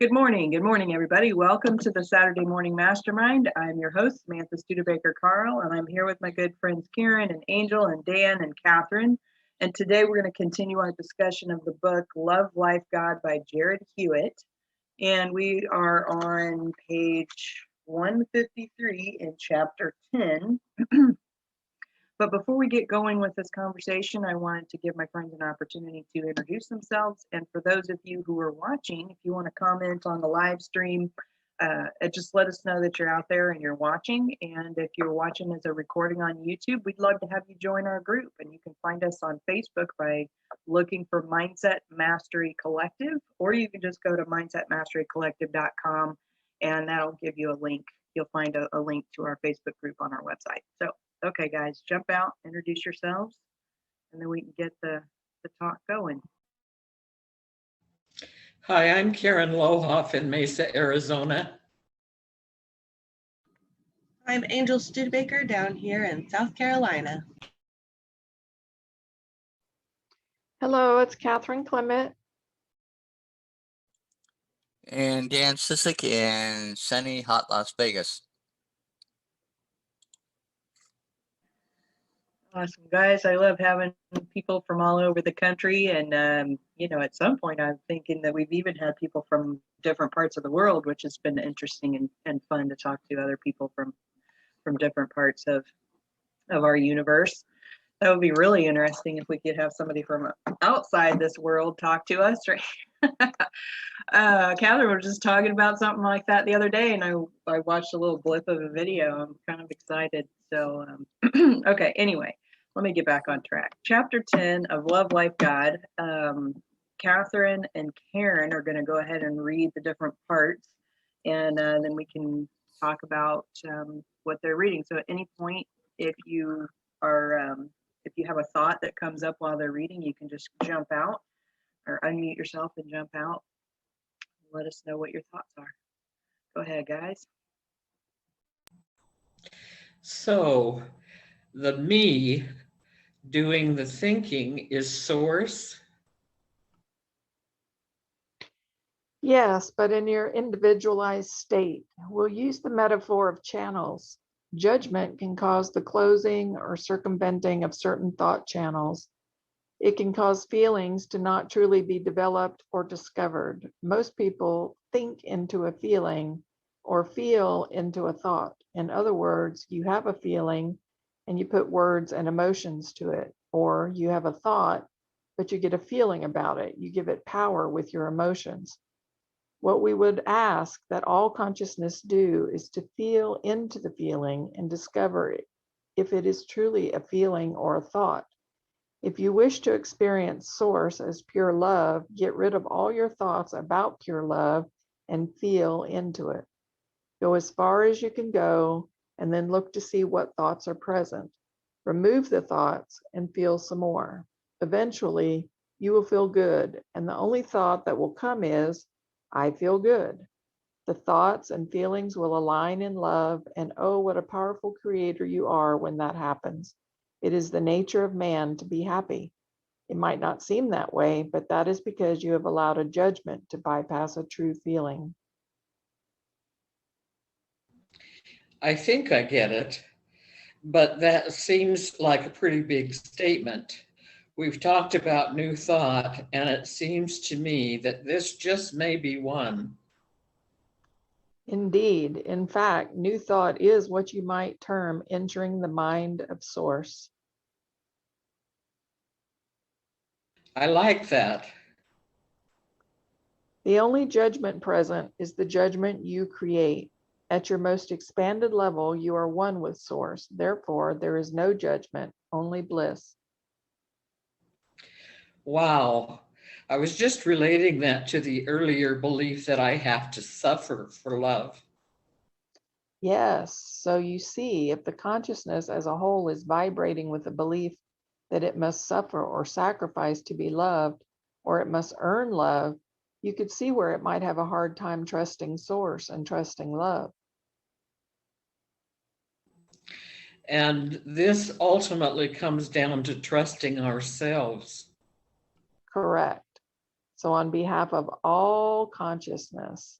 Good morning. Good morning, everybody. Welcome to the Saturday Morning Mastermind. I'm your host, Samantha Studebaker-Carl, and I'm here with my good friends Karen and Angel and Dan and Catherine. And today we're going to continue our discussion of the book Love, Life, God by Jarrad Hewett. And we are on page 153 in chapter 10. But before we get going with this conversation, I wanted to give my friends an opportunity to introduce themselves. And for those of you who are watching, if you want to comment on the live stream, just let us know that you're out there and you're watching. And if you're watching as a recording on YouTube, we'd love to have you join our group. And you can find us on Facebook by looking for Mindset Mastery Collective, or you can just go to mindsetmasterycollective.com and that'll give you a link. You'll find a link to our Facebook group on our website. So okay, guys, jump out, introduce yourselves, and then we can get the talk going. Hi, I'm Karen Lohoff in Mesa, Arizona. I'm Angel Studebaker down here in South Carolina. Hello, it's Catherine Clement. And Dan Sissick in sunny, hot Las Vegas. Awesome, guys. I love having people from all over the country. And, at some point, I'm thinking that we've even had people from different parts of the world, which has been interesting and fun to talk to other people from different parts of our universe. That would be really interesting if we could have somebody from outside this world talk to us, right? Catherine was just talking about something like that the other day, and I watched a little blip of a video. I'm kind of excited. So, okay, anyway. Let me get back on track. Chapter 10 of Love, Life, God. Catherine and Karen are going to go ahead and read the different parts, and then we can talk about what they're reading. So at any point, if you have a thought that comes up while they're reading, you can just jump out or unmute yourself and jump out. Let us know what your thoughts are. Go ahead, guys. So the me doing the thinking is source. Yes, but in your individualized state, we'll use the metaphor of channels. Judgment can cause the closing or circumventing of certain thought channels. It can cause feelings to not truly be developed or discovered. Most people think into a feeling or feel into a thought. In other words, you have a feeling and you put words and emotions to it, or you have a thought, but you get a feeling about it. You give it power with your emotions. What we would ask that all consciousness do is to feel into the feeling and discover if it is truly a feeling or a thought. If you wish to experience Source as pure love, get rid of all your thoughts about pure love and feel into it. Go as far as you can go, and then look to see what thoughts are present. Remove the thoughts and feel some more. Eventually, you will feel good, and the only thought that will come is, I feel good. The thoughts and feelings will align in love, and oh, what a powerful creator you are when that happens. It is the nature of man to be happy. It might not seem that way, but that is because you have allowed a judgment to bypass a true feeling. I think I get it, but that seems like a pretty big statement. We've talked about new thought, and it seems to me that this just may be one. Indeed. In fact, new thought is what you might term entering the mind of Source. I like that. The only judgment present is the judgment you create. At your most expanded level, you are one with Source. Therefore, there is no judgment, only bliss. Wow. I was just relating that to the earlier belief that I have to suffer for love. Yes, so you see, if the consciousness as a whole is vibrating with the belief that it must suffer or sacrifice to be loved, or it must earn love, you could see where it might have a hard time trusting Source and trusting love. And this ultimately comes down to trusting ourselves. Correct. So on behalf of all consciousness,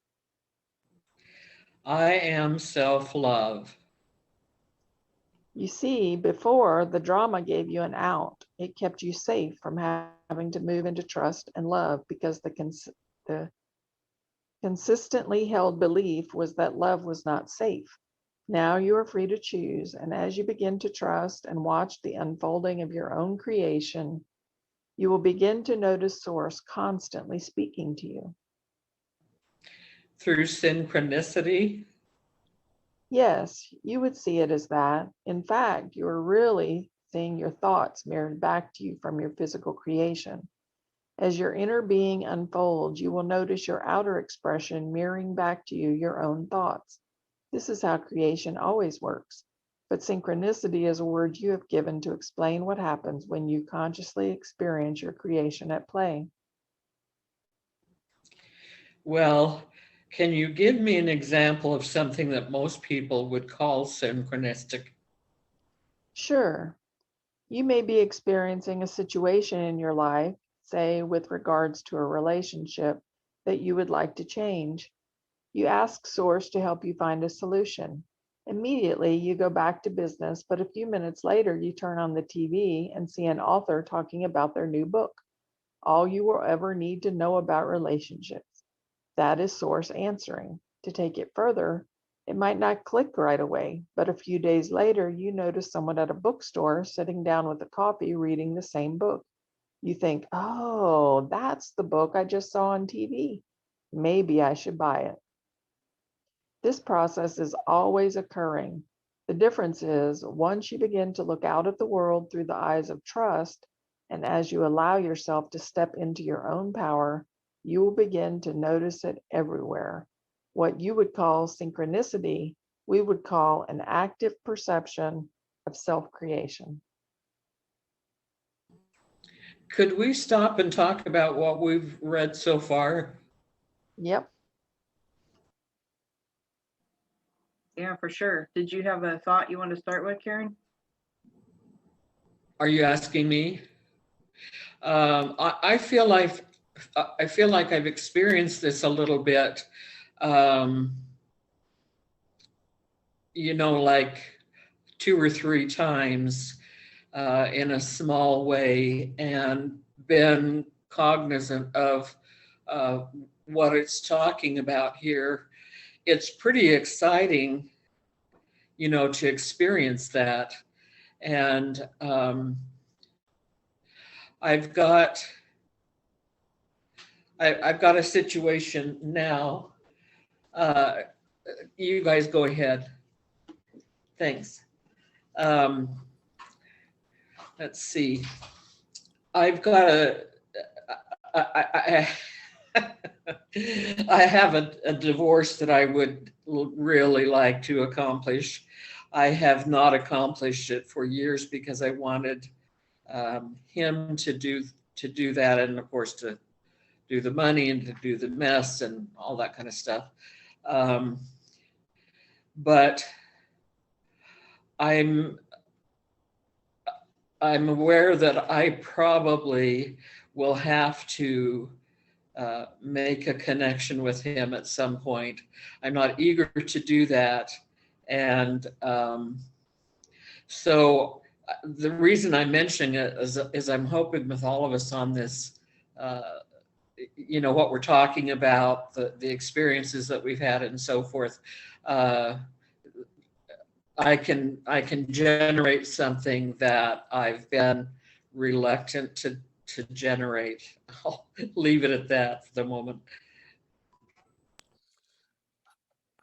I am self-love. you see, before the drama gave you an out. It kept you safe from having to move into trust and love because the consistently held belief was that love was not safe. Now you are free to choose, and as you begin to trust and watch the unfolding of your own creation, you will begin to notice Source constantly speaking to you. Through synchronicity. Yes, you would see it as that. In fact, you are really seeing your thoughts mirrored back to you from your physical creation. As your inner being unfolds, you will notice your outer expression mirroring back to you your own thoughts. This is how creation always works. But synchronicity is a word you have given to explain what happens when you consciously experience your creation at play. Well, can you give me an example of something that most people would call synchronistic? Sure, you may be experiencing a situation in your life, say with regards to a relationship, that you would like to change. You ask Source to help you find a solution. Immediately, you go back to business, but a few minutes later, you turn on the TV and see an author talking about their new book. All you will ever need to know about relationships. That is Source answering. To take it further, it might not click right away, but a few days later, you notice someone at a bookstore sitting down with a coffee reading the same book. You think, oh, that's the book I just saw on TV. Maybe I should buy it. This process is always occurring. The difference is once you begin to look out at the world through the eyes of trust, and as you allow yourself to step into your own power, you will begin to notice it everywhere. What you would call synchronicity, we would call an active perception of self-creation. Could we stop and talk about what we've read so far? Yep. Yeah, for sure. Did you have a thought you want to start with, Karen? Are you asking me? I feel like I've experienced this a little bit. Like 2 or 3 times in a small way, and been cognizant of what it's talking about here. It's pretty exciting, to experience that. And I've got a situation now. You guys go ahead. Thanks. Let's see. I've got I have a divorce that I would really like to accomplish. I have not accomplished it for years because I wanted him to do that, and of course to do the money and to do the mess and all that kind of stuff. But I'm aware that I probably will have to make a connection with him at some point. I'm not eager to do that. And so the reason I'm mentioning it is I'm hoping with all of us on this, what we're talking about, the experiences that we've had and so forth, I can generate something that I've been reluctant to generate. I'll leave it at that for the moment.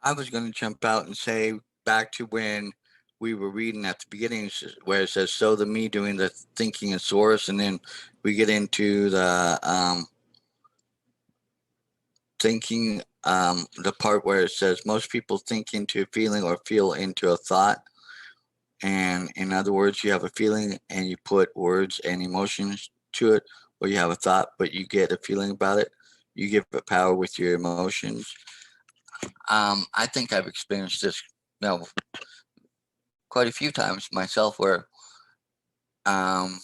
I was going to jump out and say back to when we were reading at the beginning where it says, so the me doing the thinking and Source, and then we get into the thinking, the part where it says most people think into a feeling or feel into a thought. And in other words, you have a feeling and you put words and emotions to it, or you have a thought, but you get a feeling about it. You give it power with your emotions. I think I've experienced this, quite a few times myself, where I've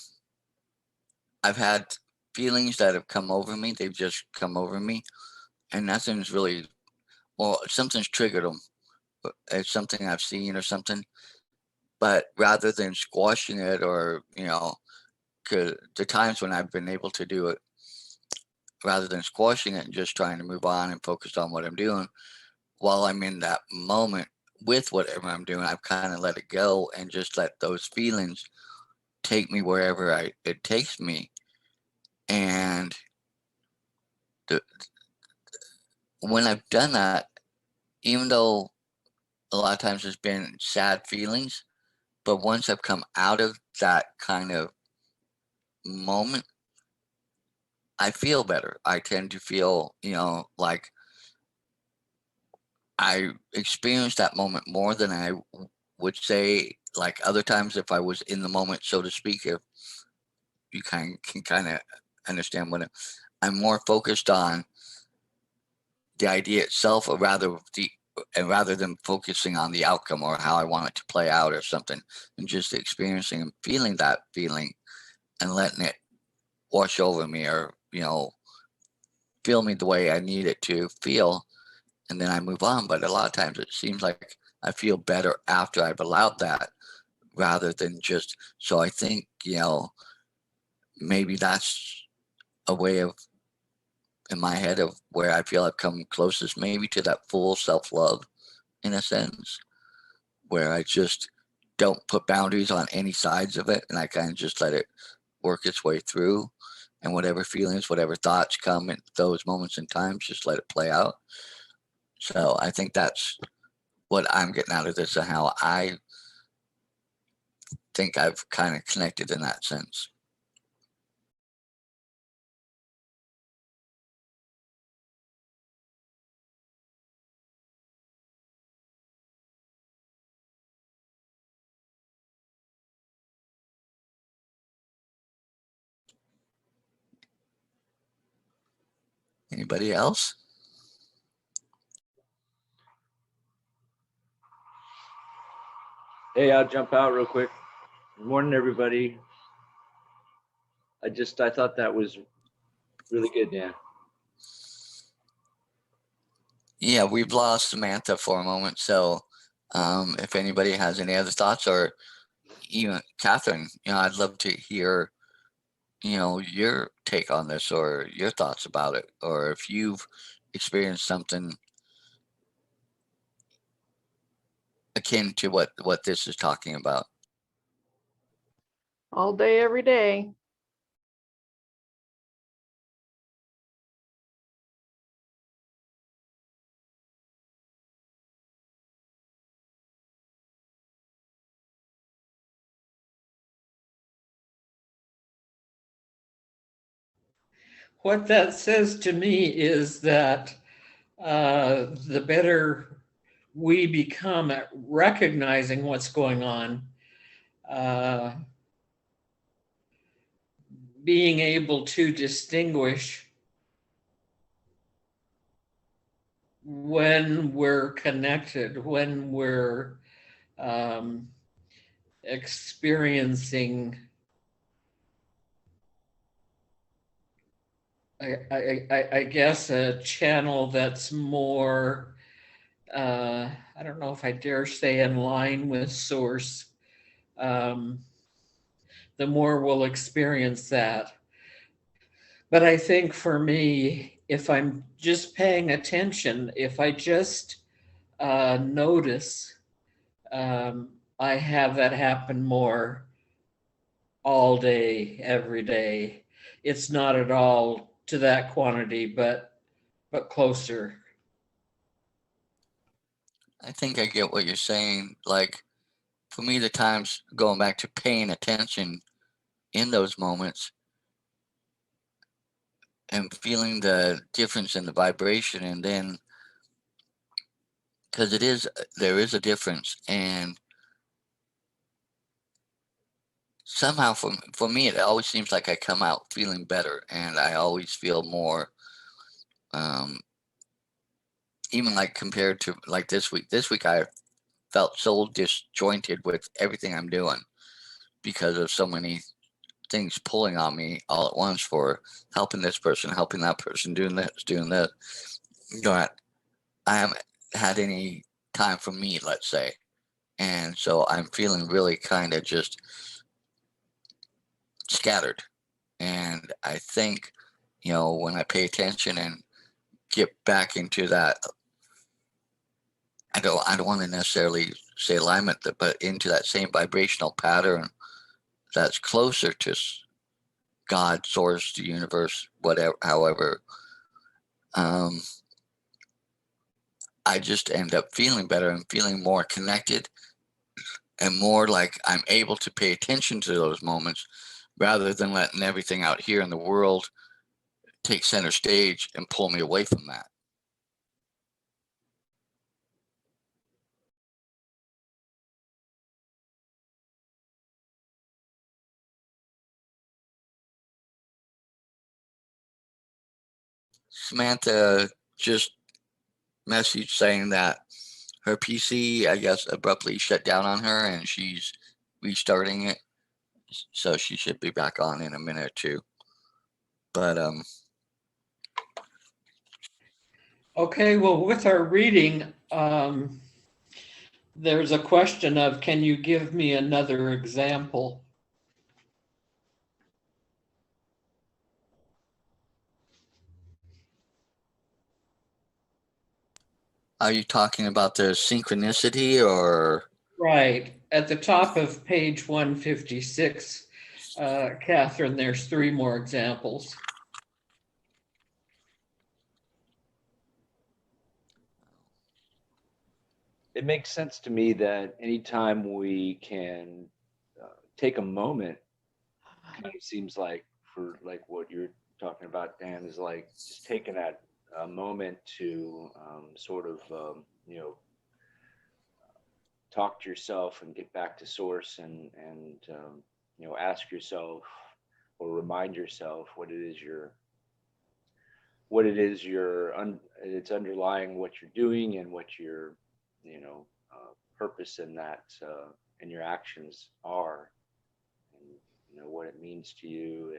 had feelings that have come over me. They've just come over me, and nothing's really, well, something's triggered them. It's something I've seen or something. But rather than squashing it, or, the times when I've been able to do it, rather than squashing it and just trying to move on and focus on what I'm doing, while I'm in that moment with whatever I'm doing, I've kind of let it go and just let those feelings take me wherever it takes me. And the, when I've done that, even though a lot of times it's been sad feelings, but once I've come out of that kind of moment, I feel better. I tend to feel, like I experience that moment more than I would say, like other times if I was in the moment, so to speak. If you can kind of understand I'm more focused on the idea itself, or rather than focusing on the outcome or how I want it to play out or something, and just experiencing and feeling that feeling and letting it wash over me, or feel me the way I need it to feel, and then I move on. But a lot of times it seems like I feel better after I've allowed that, rather than just. So I think, maybe that's a way of, in my head, of where I feel I've come closest maybe to that full self-love, in a sense, where I just don't put boundaries on any sides of it, and I kind of just let it work its way through, and whatever feelings, whatever thoughts come in those moments in time, just let it play out. So I think that's what I'm getting out of this, and how I think I've kind of connected in that sense. Anybody else? Hey, I'll jump out real quick. Good morning, everybody. I thought that was really good, Dan. Yeah, we've lost Samantha for a moment. So if anybody has any other thoughts, or even Catherine, I'd love to hear, your take on this, or your thoughts about it, or if you've experienced something akin to what this is talking about. All day, every day. What that says to me is that the better we become at recognizing what's going on, uh, being able to distinguish when we're connected, when we're um, experiencing, I guess, a channel that's more, I don't know if I dare say in line with source, um, the more we'll experience that. But I think for me, if I'm just paying attention, if I just notice, I have that happen more all day, every day. It's not at all to that quantity, but closer. I think I get what you're saying. Like, for me, the times going back to paying attention in those moments and feeling the difference in the vibration, and then, because there is a difference, and somehow for me it always seems like I come out feeling better, and I always feel more, um even like compared to like this week I felt so disjointed with everything I'm doing, because of so many things pulling on me all at once for helping this person, helping that person, doing this, doing that. But I haven't had any time for me, let's say. And so I'm feeling really kind of just scattered. And I think, when I pay attention and get back into that, I don't want to necessarily say alignment, but into that same vibrational pattern that's closer to God, source, the universe, whatever, however, I just end up feeling better and feeling more connected and more like I'm able to pay attention to those moments rather than letting everything out here in the world take center stage and pull me away from that. Samantha just messaged saying that her PC, I guess, abruptly shut down on her and she's restarting it. So she should be back on in a minute or two. But Okay, well, with our reading, there's a question of, can you give me another example? are you talking about the synchronicity or? Right, at the top of page 156, Catherine, there's 3 more examples. It makes sense to me that anytime we can take a moment, kind of seems like, for like what you're talking about, Dan, is like just taking that moment to sort of talk to yourself and get back to source, and ask yourself or remind yourself what it is it's underlying what you're doing and what your purpose in that and your actions are, and what it means to you,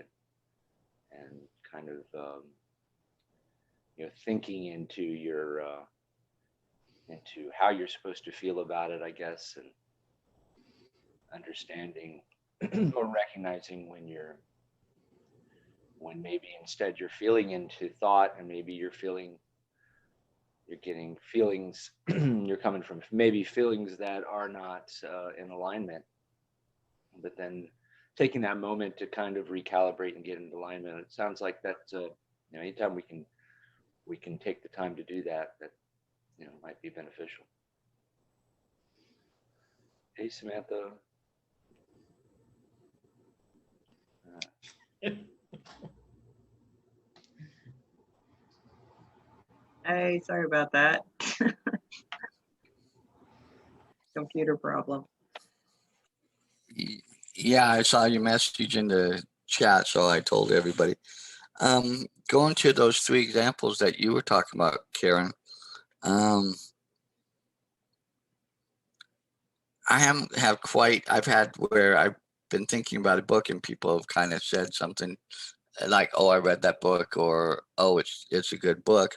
and kind of thinking into your into how you're supposed to feel about it, I guess, and understanding or recognizing when maybe instead you're feeling into thought, and maybe you're getting feelings you're coming from maybe feelings that are not in alignment, but then taking that moment to kind of recalibrate and get into alignment. It sounds like that anytime we can take the time to do that might be beneficial. Hey, Samantha. Hey, sorry about that. Computer problem. Yeah, I saw your message in the chat, so I told everybody. Going to those 3 examples that you were talking about, Karen, I've had where I've been thinking about a book and people have kind of said something like, oh, I read that book, or, oh, it's a good book.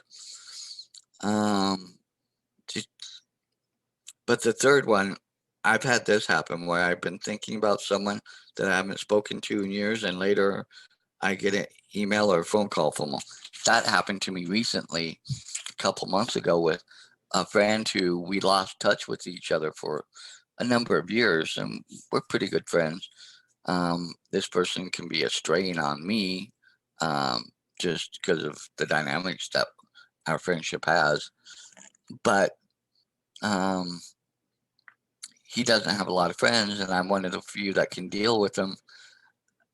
But the third one, I've had this happen where I've been thinking about someone that I haven't spoken to in years, and later I get an email or a phone call from them. That happened to me recently, a couple months ago, with a friend who we lost touch with each other for a number of years, and we're pretty good friends. This person can be a strain on me, just because of the dynamics that our friendship has. But he doesn't have a lot of friends, and I'm one of the few that can deal with him.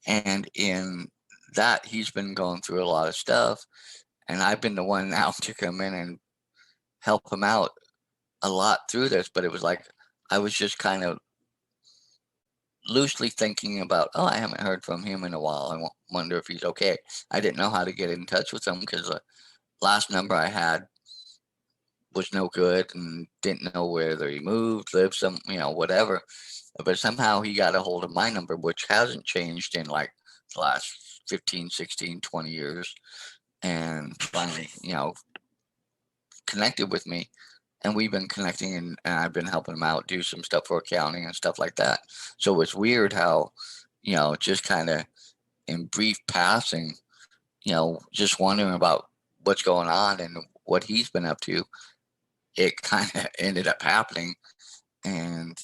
And in that, he's been going through a lot of stuff, and I've been the one now to come in and help him out a lot through this. But it was like I was just kind of loosely thinking about, oh, I haven't heard from him in a while. I wonder if he's okay. I didn't know how to get in touch with him because the last number I had was no good, and didn't know whether he moved, lived whatever. But somehow he got a hold of my number, which hasn't changed in like the last 15, 16, 20 years, and finally, connected with me. And we've been connecting, and I've been helping him out, do some stuff for accounting and stuff like that. So it's weird how, just kind of in brief passing, just wondering about what's going on and what he's been up to, it kind of ended up happening. And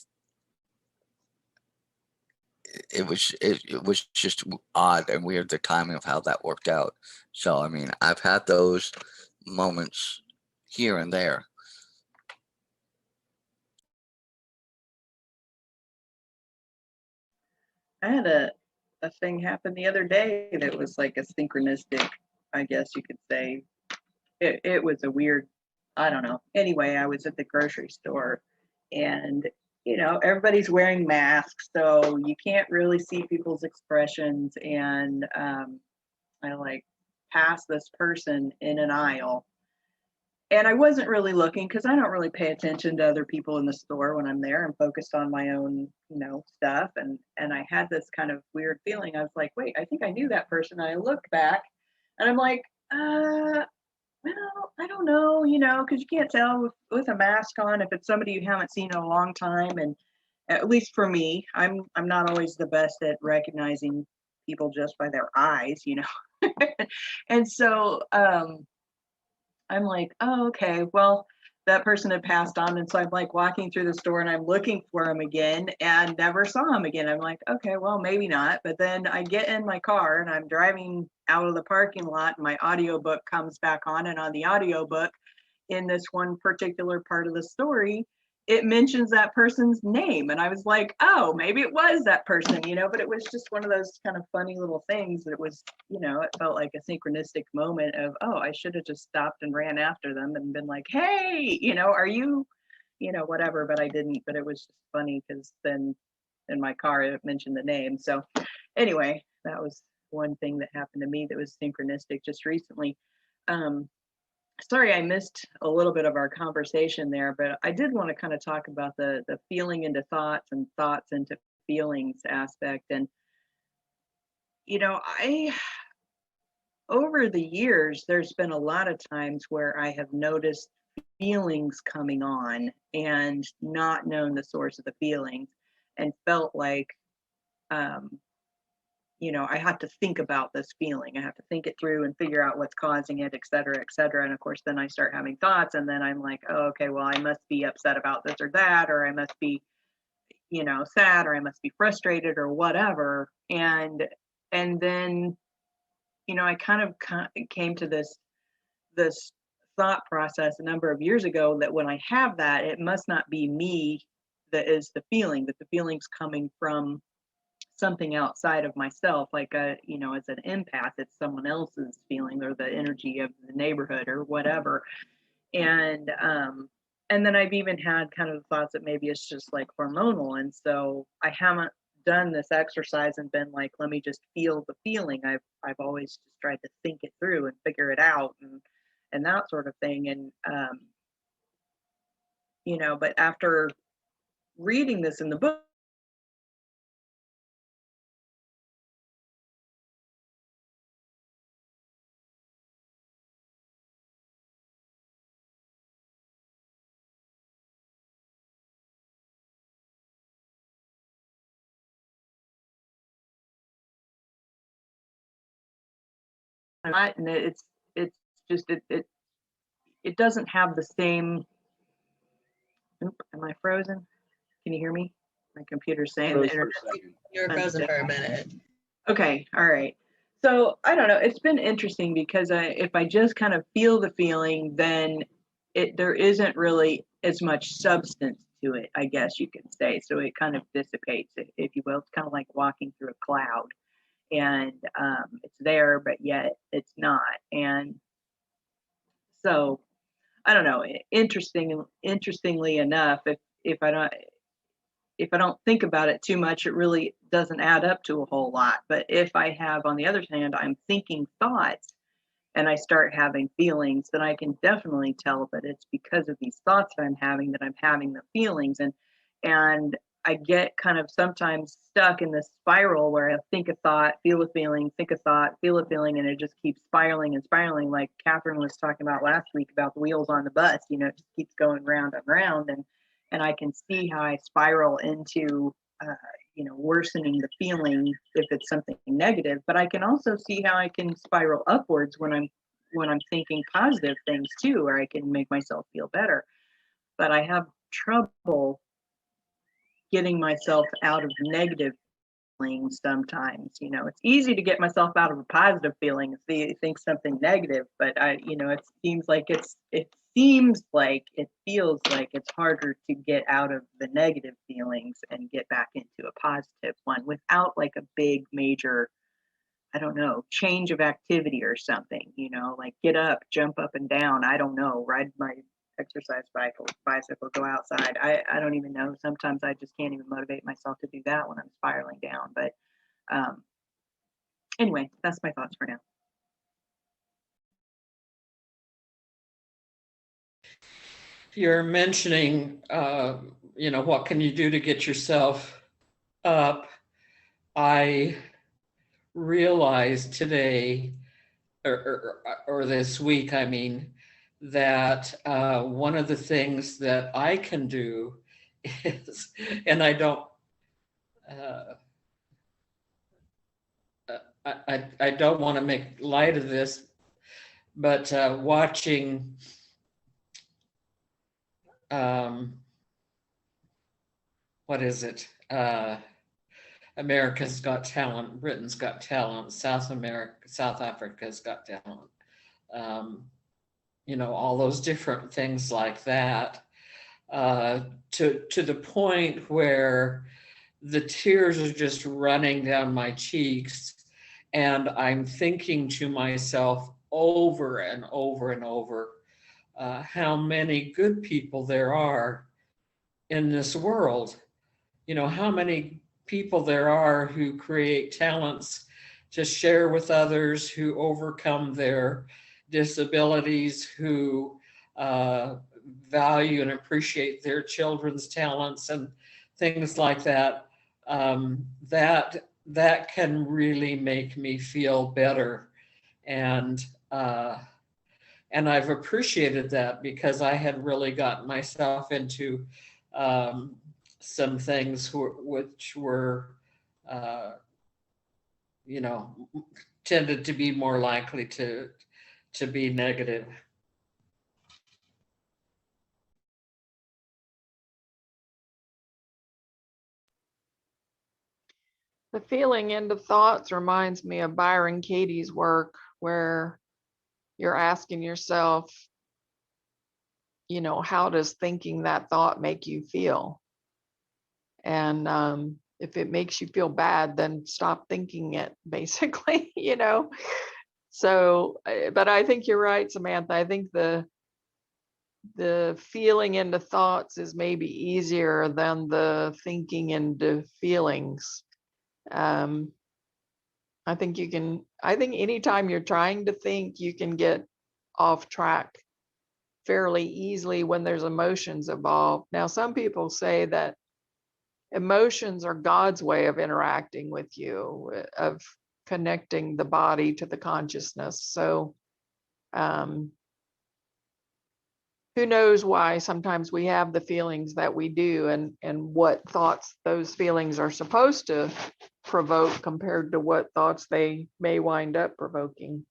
it was just odd and weird, the timing of how that worked out. So, I mean, I've had those moments here and there. I had a thing happen the other day that was like a synchronistic, I guess you could say. It was a weird, I don't know. Anyway, I was at the grocery store, and everybody's wearing masks, so you can't really see people's expressions. And I like passed this person in an aisle, and I wasn't really looking because I don't really pay attention to other people in the store when I'm there. I'm focused on my own, stuff. And I had this kind of weird feeling. I was like, wait, I think I knew that person. And I looked back, and I'm like, well, I don't know, because you can't tell with a mask on if it's somebody you haven't seen in a long time. And at least for me, I'm not always the best at recognizing people just by their eyes. And so I'm like, oh, okay, well, that person had passed on. And so I'm like walking through the store, and I'm looking for him again and never saw him again. I'm like, okay, well, maybe not. But then I get in my car and I'm driving out of the parking lot, and my audiobook comes back on. And on the audiobook, in this one particular part of the story, it mentions that person's name. And I was like, oh, maybe it was that person, but it was just one of those kind of funny little things that it was, it felt like a synchronistic moment of, oh, I should have just stopped and ran after them and been like, hey, are you, whatever, but I didn't. But it was just funny because then in my car, it mentioned the name. So anyway, that was one thing that happened to me that was synchronistic just recently. Sorry, I missed a little bit of our conversation there, but I did want to kind of talk about the feeling into thoughts and thoughts into feelings aspect. And, I, over the years, there's been a lot of times where I have noticed feelings coming on and not known the source of the feelings, and felt like, I have to think about this feeling. I have to think it through and figure out what's causing it, et cetera, et cetera. And of course, then I start having thoughts, and then I'm like, oh, okay, well, I must be upset about this or that, or I must be, sad, or I must be frustrated or whatever. And then, I kind of came to this thought process a number of years ago that when I have that, it must not be me that is the feeling, that the feeling's coming from something outside of myself, like as an empath, it's someone else's feeling or the energy of the neighborhood or whatever. And then I've even had kind of thoughts that maybe it's just like hormonal. And so I haven't done this exercise and been like, let me just feel the feeling. I've always just tried to think it through and figure it out and that sort of thing. And but after reading this in the book, and it's just it doesn't have the same. Oop, am I frozen? Can you hear me? My computer's saying the Froze for a internet. second. You were frozen for a minute. Okay, all right. So I don't know. It's been interesting because if I just kind of feel the feeling, then there isn't really as much substance to it, I guess you could say. So it kind of dissipates, if you will. It's kind of like walking through a cloud, and it's there, but yet it's not. And so I don't know. Interestingly enough, if I don't think about it too much, it really doesn't add up to a whole lot. But if I have, on the other hand, I'm thinking thoughts and I start having feelings, then I can definitely tell that it's because of these thoughts that I'm having the feelings. And I get kind of sometimes stuck in this spiral where I think a thought, feel a feeling, think a thought, feel a feeling, and it just keeps spiraling and spiraling. Like Catherine was talking about last week about the wheels on the bus, you know, it just keeps going round and round. And I can see how I spiral into, you know, worsening the feeling if it's something negative, but I can also see how I can spiral upwards when I'm thinking positive things too, or I can make myself feel better. But I have trouble getting myself out of negative feelings sometimes. You know, it's easy to get myself out of a positive feeling if I think something negative, but you know, it feels like it feels like it's harder to get out of the negative feelings and get back into a positive one without like a big major, I don't know, change of activity or something, you know, like get up, jump up and down. I don't know, ride my exercise bicycle, go outside. I don't even know. Sometimes I just can't even motivate myself to do that when I'm spiraling down. But anyway, that's my thoughts for now. You're mentioning, you know, what can you do to get yourself up? I realized today, or this week, I mean, that one of the things that I can do is, and I don't, I don't want to make light of this, but watching what is it? America's Got Talent, Britain's Got Talent, South Africa's Got Talent. You know, all those different things like that, to the point where the tears are just running down my cheeks, and I'm thinking to myself over and over and over how many good people there are in this world. You know, how many people there are who create talents to share with others, who overcome their disabilities, who value and appreciate their children's talents and things like that. That can really make me feel better, and I've appreciated that because I had really gotten myself into some things which were, you know, tended to be more likely to be negative. The feeling into thoughts reminds me of Byron Katie's work, where you're asking yourself, you know, how does thinking that thought make you feel? And if it makes you feel bad, then stop thinking it, basically, you know. So, but I think you're right, Samantha. I think the feeling into thoughts is maybe easier than the thinking into feelings. I think anytime you're trying to think, you can get off track fairly easily when there's emotions involved. Now, some people say that emotions are God's way of interacting with you, of connecting the body to the consciousness. So, who knows why sometimes we have the feelings that we do, and what thoughts those feelings are supposed to provoke compared to what thoughts they may wind up provoking.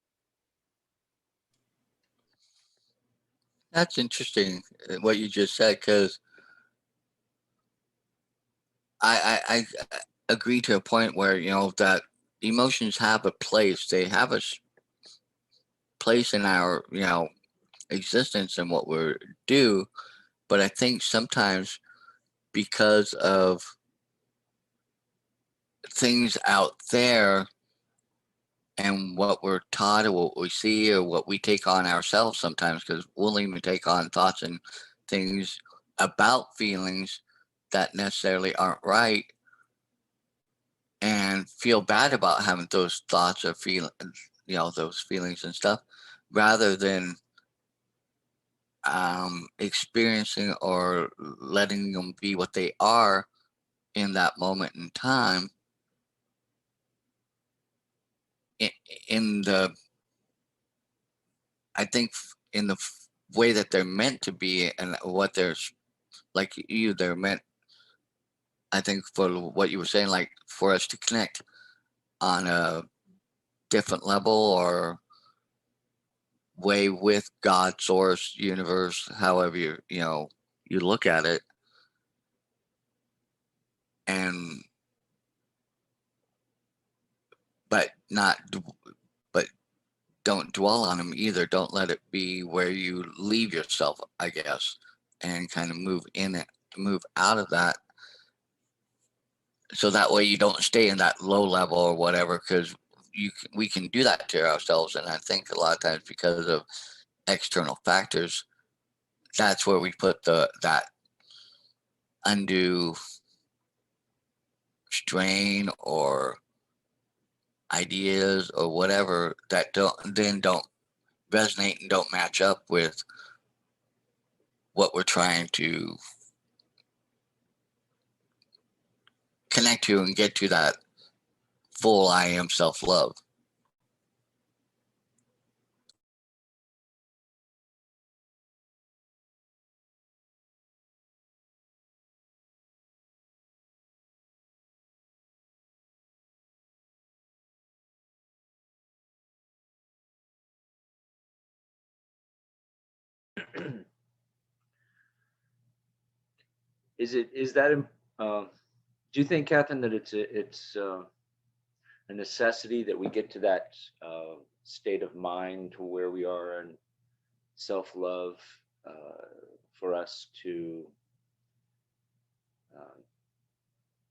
That's interesting what you just said, because I agree to a point where, you know, that emotions have a place. They have a place in our, you know, existence and what we do. But I think sometimes because of things out there and what we're taught or what we see or what we take on ourselves sometimes, because we'll even take on thoughts and things about feelings that necessarily aren't right, and feel bad about having those thoughts or feelings, you know, those feelings and stuff, rather than experiencing or letting them be what they are in that moment in time, in the, I think in the way that they're meant to be, and what they're, like you, they're meant, I think, for what you were saying, like for us to connect on a different level or way with God, source, universe, however you look at it. And but not but don't dwell on them either. Don't let it be where you leave yourself, I guess, and kind of move out of that, so that way you don't stay in that low level or whatever, because we can do that to ourselves. And I think a lot of times, because of external factors, that's where we put that undue strain or ideas or whatever that don't resonate and don't match up with what we're trying to connect to and get to that full I am self-love. Is that do you think, Catherine, that it's a necessity that we get to that state of mind to where we are in self-love for us to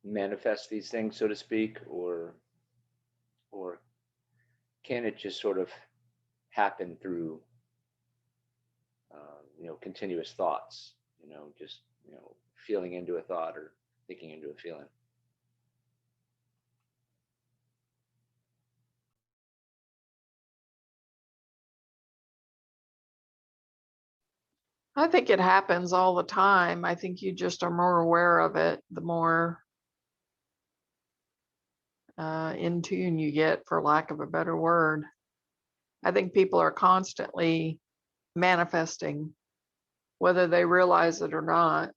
manifest these things, so to speak, or can it just sort of happen through continuous thoughts, just feeling into a thought or thinking into a feeling? I think it happens all the time. I think you just are more aware of it the more in tune you get, for lack of a better word. I think people are constantly manifesting, whether they realize it or not.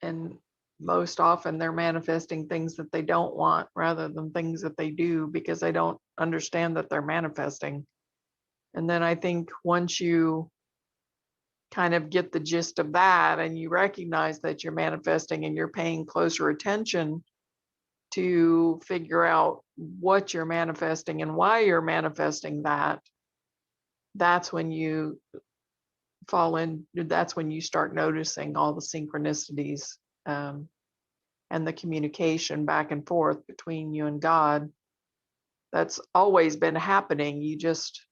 And most often they're manifesting things that they don't want rather than things that they do, because they don't understand that they're manifesting. And then I think once you kind of get the gist of that and you recognize that you're manifesting and you're paying closer attention to figure out what you're manifesting and why you're manifesting that, that's when you that's when you start noticing all the synchronicities, and the communication back and forth between you and God. That's always been happening. You just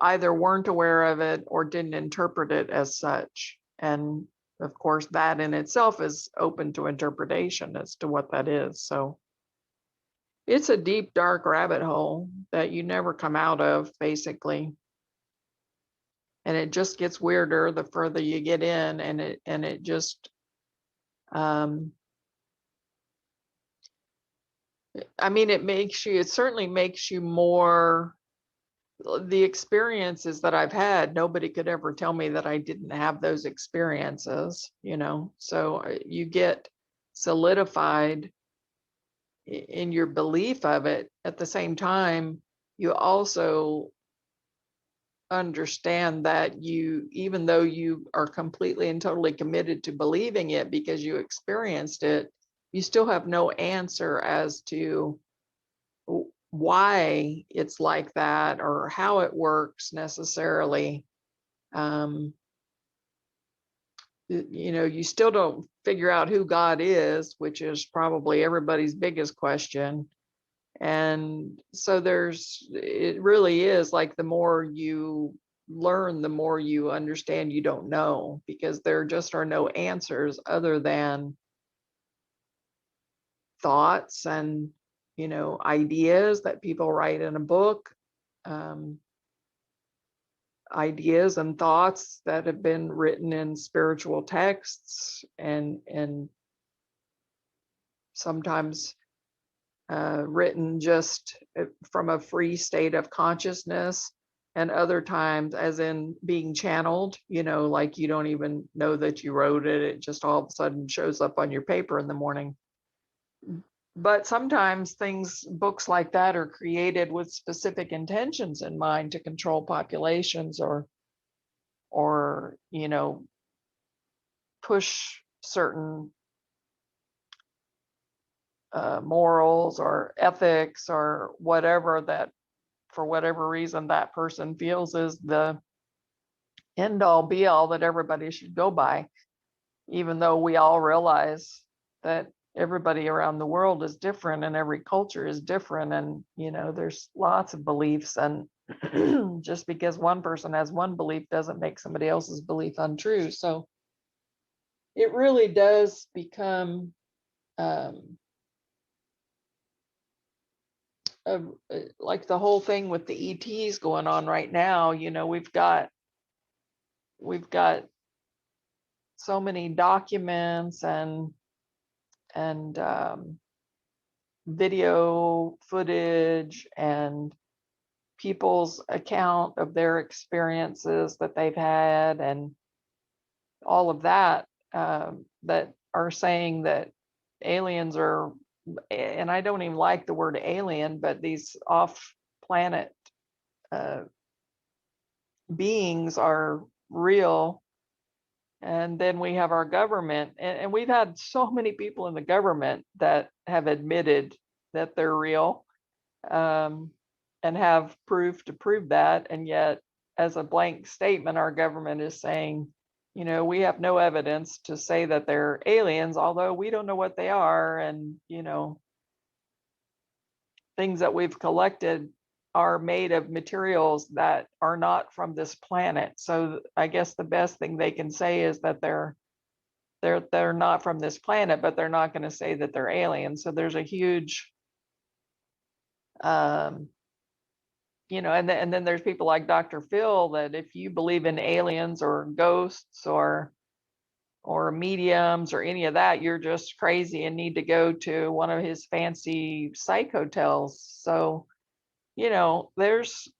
either weren't aware of it or didn't interpret it as such. And of course, that in itself is open to interpretation as to what that is. So it's a deep, dark rabbit hole that you never come out of, basically. And it just gets weirder the further you get in, and it just I mean, it certainly makes you more. The experiences that I've had, nobody could ever tell me that I didn't have those experiences, so you get solidified in your belief of it. At the same time, you also understand that even though you are completely and totally committed to believing it because you experienced it, you still have no answer as to why it's like that or how it works necessarily. You still don't figure out who God is, which is probably everybody's biggest question. And so it really is like, the more you learn, the more you understand you don't know, because there just are no answers other than thoughts and ideas that people write in a book, ideas and thoughts that have been written in spiritual texts, and sometimes written just from a free state of consciousness, and other times as in being channeled, like you don't even know that you wrote it. It just all of a sudden shows up on your paper in the morning. But sometimes books like that are created with specific intentions in mind to control populations or push certain morals or ethics or whatever that, for whatever reason, that person feels is the end all be all that everybody should go by, even though we all realize that everybody around the world is different and every culture is different, and there's lots of beliefs, and just because one person has one belief doesn't make somebody else's belief untrue. So it really does become like the whole thing with the ETs going on right now. We've got so many documents and video footage and people's account of their experiences that they've had, and all of that, that are saying that aliens are, and I don't even like the word alien, but these off-planet beings are real. And then we have our government, and we've had so many people in the government that have admitted that they're real, and have proof to prove that. And yet, as a blank statement, our government is saying, we have no evidence to say that they're aliens, although we don't know what they are. And, things that we've collected are made of materials that are not from this planet. So I guess the best thing they can say is that they're not from this planet, but they're not going to say that they're aliens. So there's a huge, and then there's people like Dr. Phil, that if you believe in aliens or ghosts or mediums or any of that, you're just crazy and need to go to one of his fancy psych hotels. So, there's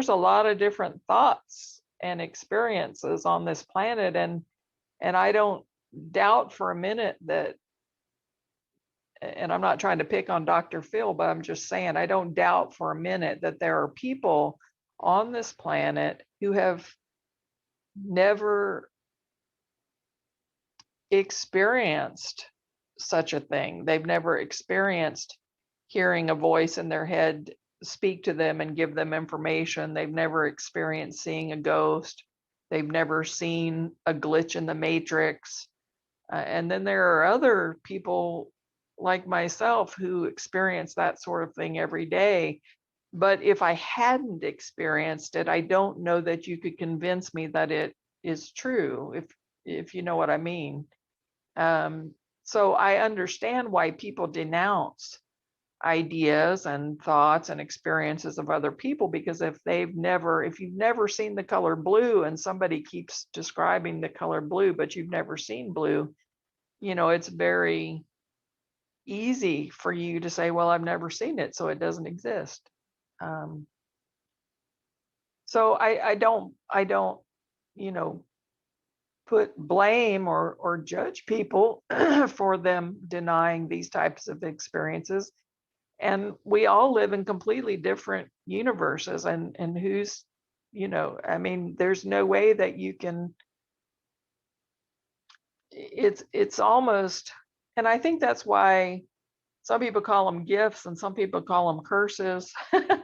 a lot of different thoughts and experiences on this planet, and I don't doubt for a minute that, and I'm not trying to pick on Dr. Phil, but I'm just saying, I don't doubt for a minute that there are people on this planet who have never experienced such a thing. They've never experienced hearing a voice in their head speak to them and give them information. They've never experienced seeing a ghost. They've never seen a glitch in the matrix. And then there are other people like myself who experience that sort of thing every day. But if I hadn't experienced it, I don't know that you could convince me that it is true, if you know what I mean. So I understand why people denounce ideas and thoughts and experiences of other people, because if you've never seen the color blue and somebody keeps describing the color blue, but you've never seen blue, it's very easy for you to say, well, I've never seen it, so it doesn't exist. So I don't put blame or judge people for them denying these types of experiences. And we all live in completely different universes, and who's, there's no way that you can, it's almost, and I think that's why some people call them gifts and some people call them curses, and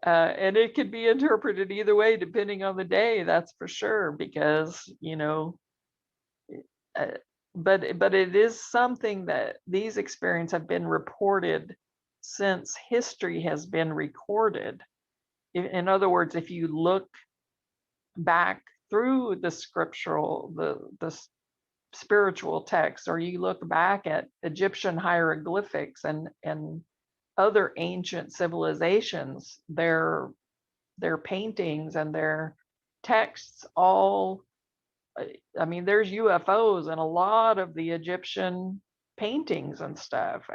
it could be interpreted either way depending on the day, that's for sure, because, but it is something that these experiences have been reported since history has been recorded. In other words, if you look back through the scriptural, the spiritual texts, or you look back at Egyptian hieroglyphics and other ancient civilizations, their paintings and their texts all, there's UFOs in a lot of the Egyptian paintings and stuff.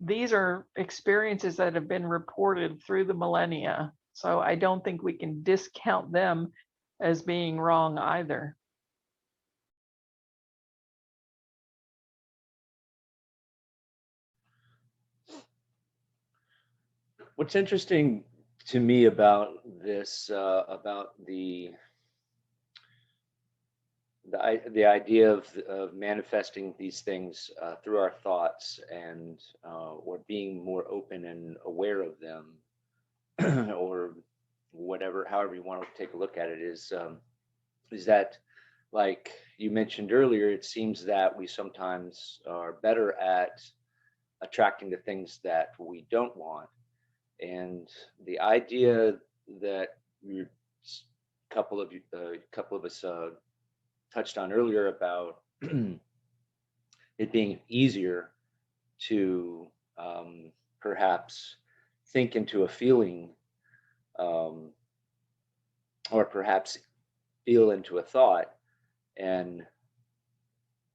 These are experiences that have been reported through the millennia. So I don't think we can discount them as being wrong either. What's interesting to me about this, about the idea of manifesting these things through our thoughts, and or being more open and aware of them, or whatever, however you want to take a look at it, is that, like you mentioned earlier, it seems that we sometimes are better at attracting the things that we don't want. And the idea that a couple of us touched on earlier about it being easier to perhaps think into a feeling, or perhaps feel into a thought. And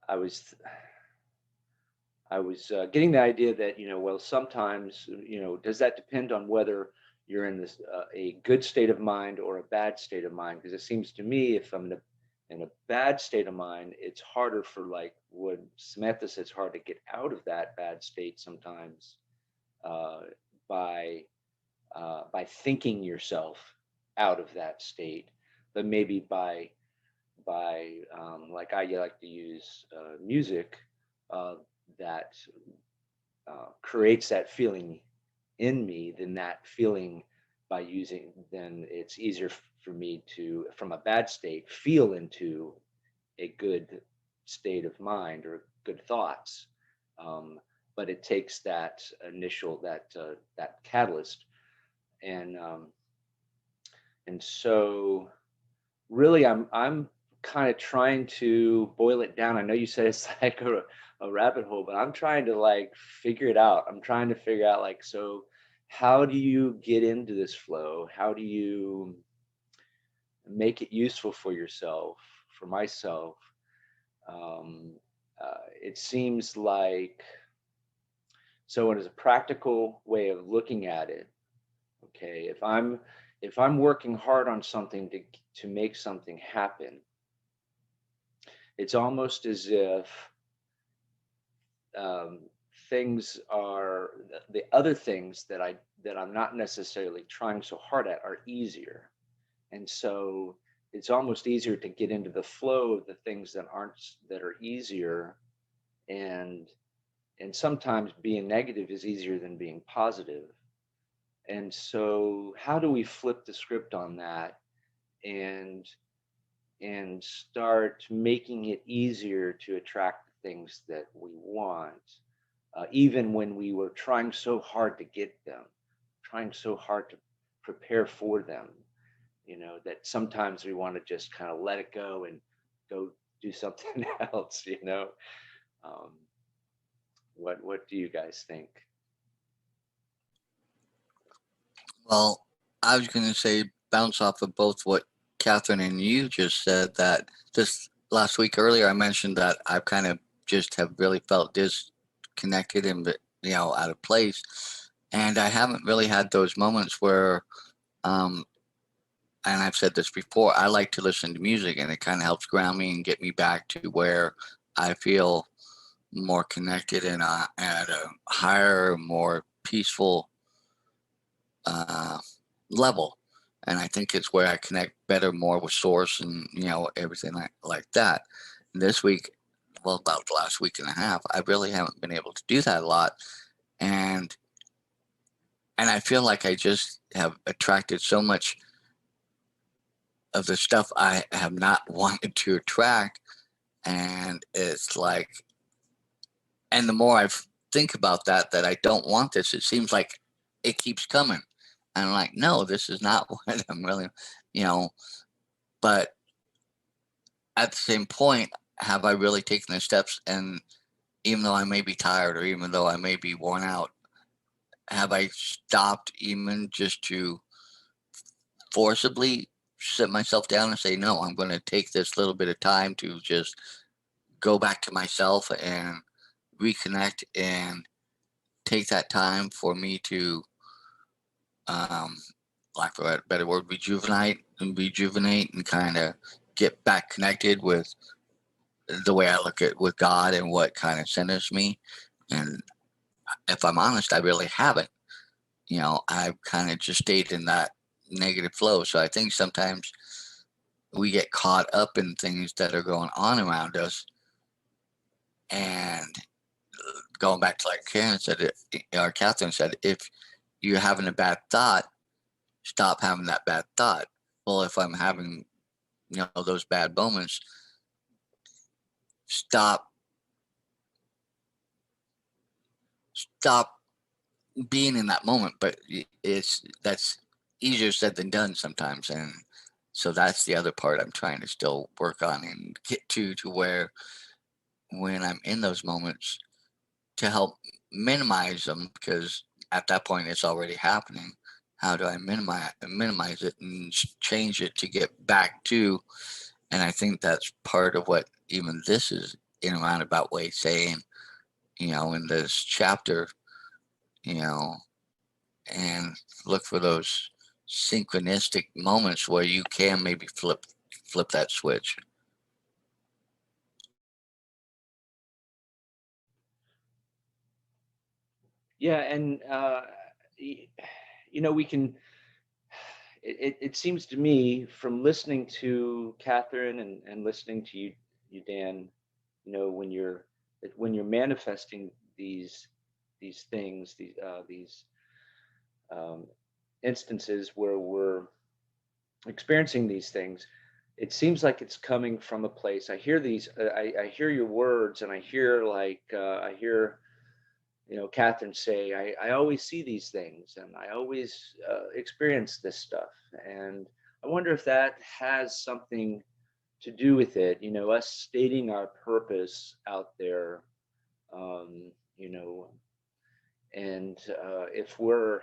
I was getting the idea that, well, sometimes, does that depend on whether you're in this a good state of mind or a bad state of mind? Because it seems to me, if I'm in a bad state of mind, it's harder for, like what Samantha says, it's hard to get out of that bad state sometimes by thinking yourself out of that state, but maybe by like I like to use music that creates that feeling in me, then it's easier for me to, from a bad state, feel into a good state of mind or good thoughts. But it takes that initial, that catalyst. And so really I'm kind of trying to boil it down. I know you said it's like a rabbit hole, but I'm trying to, like, figure it out. I'm trying to figure out, like, so how do you get into this flow? How do you make it useful for yourself, for myself? It seems like, so it is a practical way of looking at it. Okay, if I'm working hard on something to make something happen, it's almost as if things are, the other things that I'm not necessarily trying so hard at are easier. And so it's almost easier to get into the flow of the things that are easier. And sometimes being negative is easier than being positive. And so how do we flip the script on that and start making it easier to attract the things that we want, even when we were trying so hard to get them, trying so hard to prepare for them, that sometimes we want to just kind of let it go and go do something else. What do you guys think? Well, I was going to say, bounce off of both what Catherine and you just said, that just last week earlier, I mentioned that I kind of just have really felt disconnected and, out of place. And I haven't really had those moments where, and I've said this before, I like to listen to music, and it kind of helps ground me and get me back to where I feel more connected and at a higher, more peaceful level. And I think it's where I connect better, more with source, and everything like that. And this week, well, about the last week and a half, I really haven't been able to do that a lot. And I feel like I just have attracted so much of the stuff I have not wanted to attract. And it's like, and the more I think about that I don't want this, it seems like it keeps coming. And I'm like, no, this is not what I'm really, but at the same point, have I really taken the steps? And even though I may be tired, or even though I may be worn out, have I stopped even just to forcibly sit myself down and say, no, I'm going to take this little bit of time to just go back to myself and reconnect and take that time for me to, like for a better word, rejuvenate and kind of get back connected with the way I look at with God and what kind of centers me. And if I'm honest, I really haven't. I've kind of just stayed in that negative flow. So I think sometimes we get caught up in things that are going on around us. And going back to like Karen said, or Catherine said, if you're having a bad thought, stop having that bad thought. Well, if I'm having, those bad moments, stop being in that moment. But that's easier said than done sometimes. And so that's the other part I'm trying to still work on and get to where when I'm in those moments to help minimize them, because at that point it's already happening. How do I minimize it and change it to get back to? And I think that's part of what even this is in a roundabout way saying, in this chapter, and look for those synchronistic moments where you can maybe flip that switch. Yeah, and we can. It seems to me from listening to Catherine and listening to you, Dan, when you're manifesting these things, these instances where we're experiencing these things, it seems like it's coming from a place. I hear these. I hear your words, and I hear Catherine say, I always see these things, and I always experience this stuff. And I wonder if that has something to do with it, us stating our purpose out there, and if we're,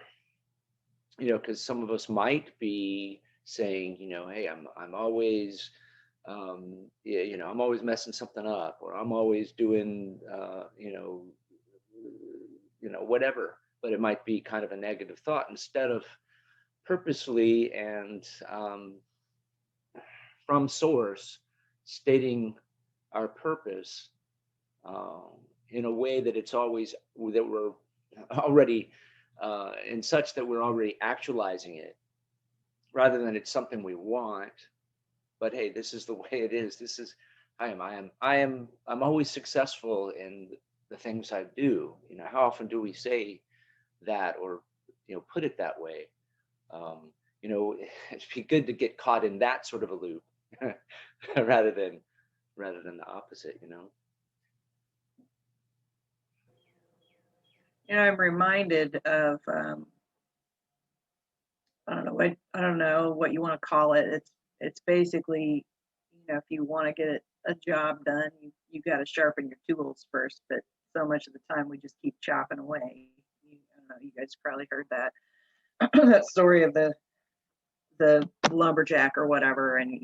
because some of us might be saying, hey, I'm always, I'm always messing something up, or I'm always doing, whatever, but it might be kind of a negative thought instead of purposely and from source stating our purpose in a way that it's always that we're already in such that we're already actualizing it, rather than it's something we want, but hey, this is the way it is. This is I'm always successful in the things I do. How often do we say that, or put it that way? It'd be good to get caught in that sort of a loop rather than the opposite. I'm reminded of I don't know what you want to call it. It's basically, if you want to get a job done, you got to sharpen your tools first. But so much of the time we just keep chopping away. I don't know, you guys probably heard that that story of the lumberjack or whatever, and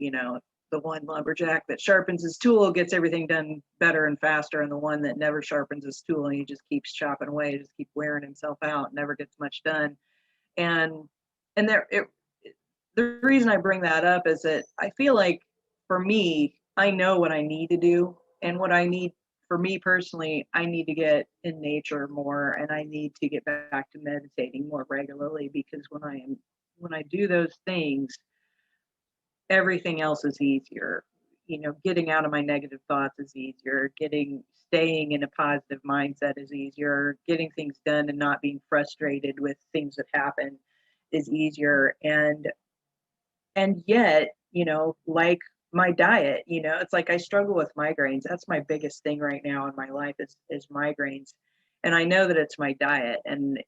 the one lumberjack that sharpens his tool gets everything done better and faster, and the one that never sharpens his tool and he just keeps chopping away, just keep wearing himself out, never gets much done. And the reason I bring that up is that I feel like for me, I know what I need to do, and what I need for me personally, I need to get in nature more, and I need to get back to meditating more regularly, because when I do those things, everything else is easier. Getting out of my negative thoughts is easier. Staying in a positive mindset is easier. Getting things done and not being frustrated with things that happen is easier. And yet, like my diet, it's like I struggle with migraines. That's my biggest thing right now in my life is migraines. And I know that it's my diet, and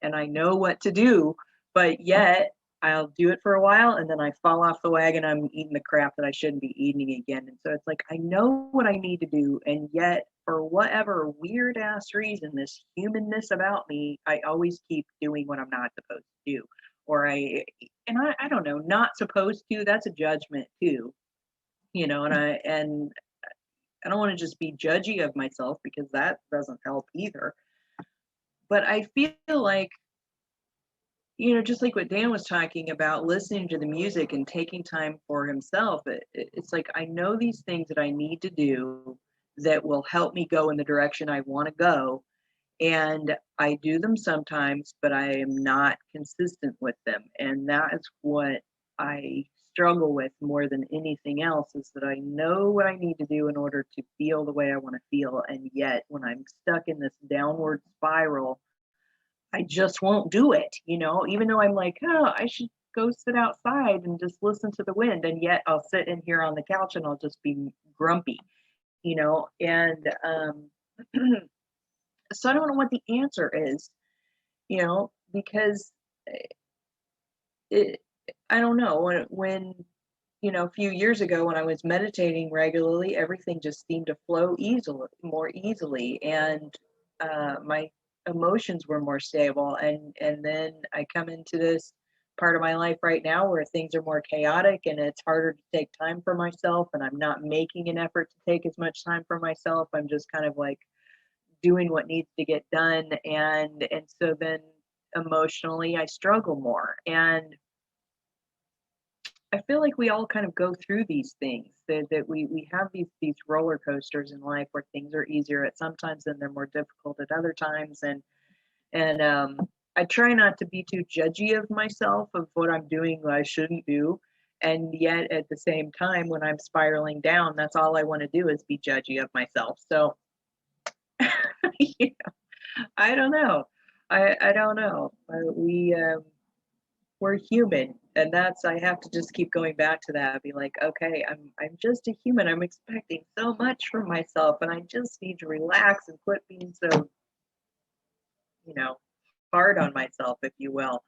I know what to do, but yet I'll do it for a while and then I fall off the wagon. I'm eating the crap that I shouldn't be eating again. And so it's like I know what I need to do, and yet for whatever weird ass reason, this humanness about me, I always keep doing what I'm not supposed to do. Or I don't know, not supposed to, that's a judgment too, and I don't want to just be judgy of myself because that doesn't help either. But I feel like, just like what Dan was talking about, listening to the music and taking time for himself, it's like I know these things that I need to do that will help me go in the direction I want to go. And I do them sometimes, but I am not consistent with them. And that is what I struggle with more than anything else, is that I know what I need to do in order to feel the way I want to feel. And yet, when I'm stuck in this downward spiral, I just won't do it, even though I'm like, oh, I should go sit outside and just listen to the wind. And yet I'll sit in here on the couch and I'll just be grumpy, and so I don't know what the answer is, because it, I don't know a few years ago when I was meditating regularly, everything just seemed to flow more easily, and my emotions were more stable. And then I come into this part of my life right now where things are more chaotic and it's harder to take time for myself, and I'm not making an effort to take as much time for myself. I'm just kind of like doing what needs to get done, and so then emotionally I struggle more. And I feel like we all kind of go through these things, that we have these roller coasters in life where things are easier at some times and they're more difficult at other times. And I try not to be too judgy of myself of what I'm doing that I shouldn't do. And yet at the same time, when I'm spiraling down, that's all I want to do is be judgy of myself. So yeah, I don't know. I don't know. We're human, and I have to just keep going back to that. Be like, okay, I'm just a human. I'm expecting so much from myself, and I just need to relax and quit being so, you know, hard on myself, if you will.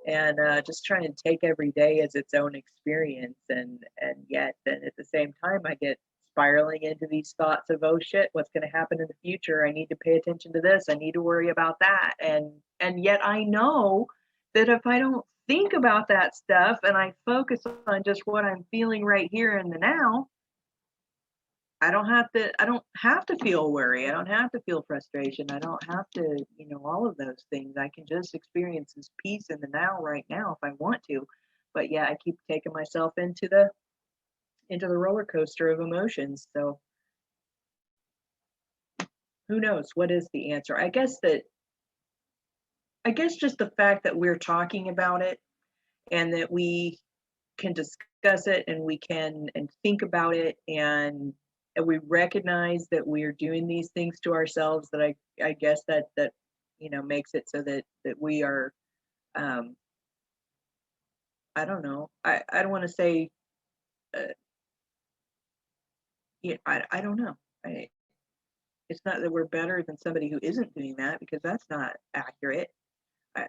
And just trying to take every day as its own experience, and yet then at the same time I get spiraling into these thoughts of, oh shit, what's going to happen in the future? I need to pay attention to this. I need to worry about that. And yet I know that if I don't think about that stuff and I focus on just what I'm feeling right here in the now, I don't have to feel worry. I don't have to feel frustration. I don't have to, all of those things. I can just experience this peace in the now right now if I want to. But yeah, I keep taking myself into the roller coaster of emotions. So who knows what is the answer? I guess just the fact that we're talking about it and that we can discuss it and we can and think about it, and we recognize that we're doing these things to ourselves, that I guess that makes it so that we are, I don't know, I don't want to say, yeah, I don't know. It's not that we're better than somebody who isn't doing that, because that's not accurate. I,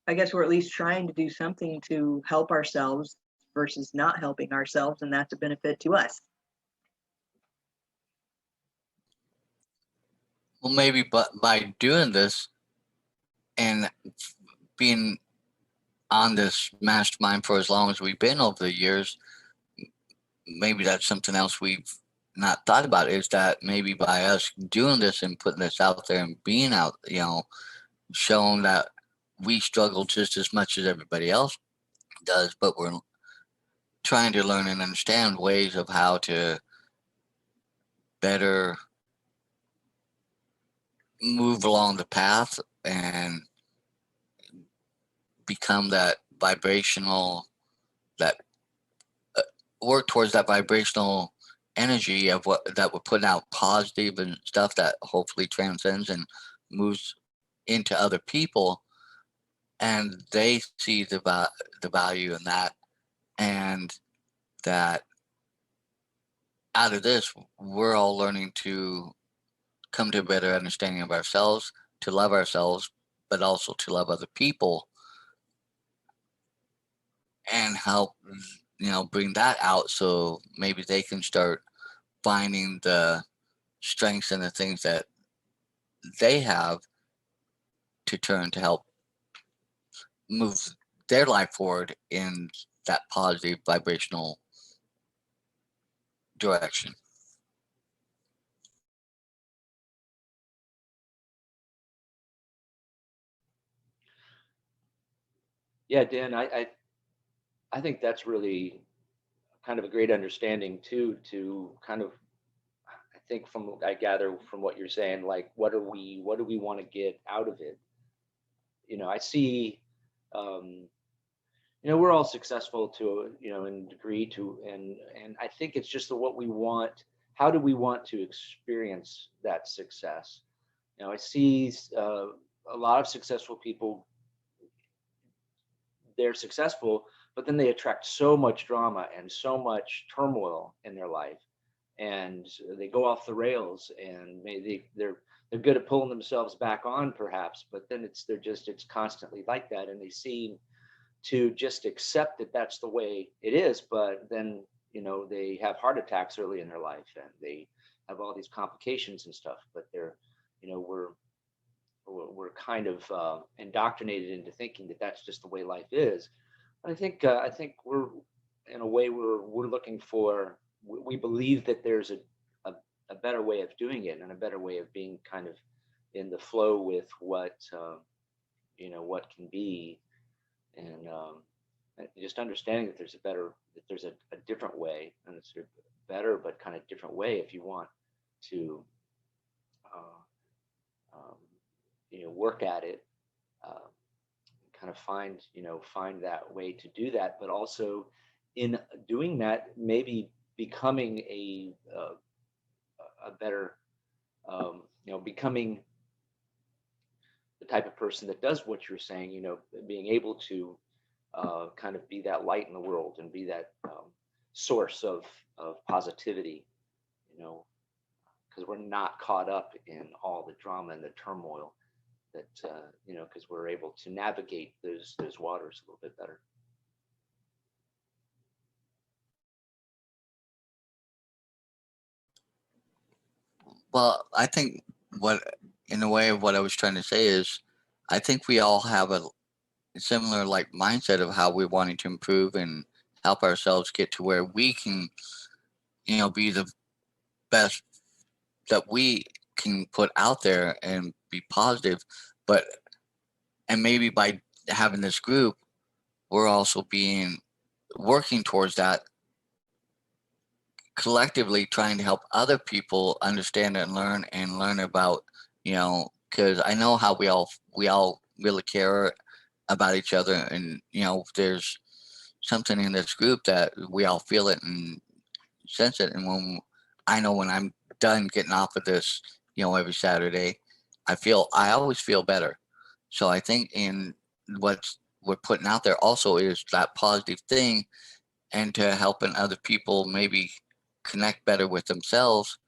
I guess we're at least trying to do something to help ourselves versus not helping ourselves, and that's a benefit to us. Well, maybe, but by doing this and being on this mastermind for as long as we've been over the years, maybe that's something else we've not thought about, is that maybe by us doing this and putting this out there and being out, showing that we struggle just as much as everybody else does, but we're trying to learn and understand ways of how to better move along the path and become that vibrational, that work towards that vibrational energy of what that we're putting out, positive and stuff that hopefully transcends and moves into other people, and they see the value in that, and that out of this we're all learning to come to a better understanding of ourselves, to love ourselves, but also to love other people and help bring that out, so maybe they can start finding the strengths and the things that they have to turn to help move their life forward in that positive vibrational direction. Yeah, Dan, I think that's really kind of a great understanding too, to kind of, I think from, I gather from what you're saying, like, what do we want to get out of it? I see, um, we're all successful to, in degree to, and I think it's just the what we want. How do we want to experience that success? I see a lot of successful people, they're successful, but then they attract so much drama and so much turmoil in their life, and they go off the rails, and maybe they're good at pulling themselves back on, perhaps, but then it's constantly like that, and they seem to just accept that that's the way it is. But then they have heart attacks early in their life, and they have all these complications and stuff. But they're you know we're kind of indoctrinated into thinking that that's just the way life is. I think we're, in a way, we're looking for, we believe that there's a better way of doing it, and a better way of being kind of in the flow with what can be, and just understanding that there's a different way, and it's a better but kind of different way if you want to um, work at it, uh, kind of find that way to do that, but also in doing that, maybe becoming a better, becoming the type of person that does what you're saying, being able to kind of be that light in the world, and be that source of positivity, because we're not caught up in all the drama and the turmoil, that because we're able to navigate those waters a little bit better. Well, I think in a way, what I was trying to say is, I think we all have a similar like mindset of how we're wanting to improve and help ourselves get to where we can, be the best that we can put out there and be positive. But, and maybe by having this group, we're also working towards that, collectively trying to help other people understand and learn about, because I know how we all really care about each other, and there's something in this group that we all feel it and sense it. And I know when I'm done getting off of this, every Saturday, I always feel better. So I think in what we're putting out there also is that positive thing, and to helping other people maybe connect better with themselves,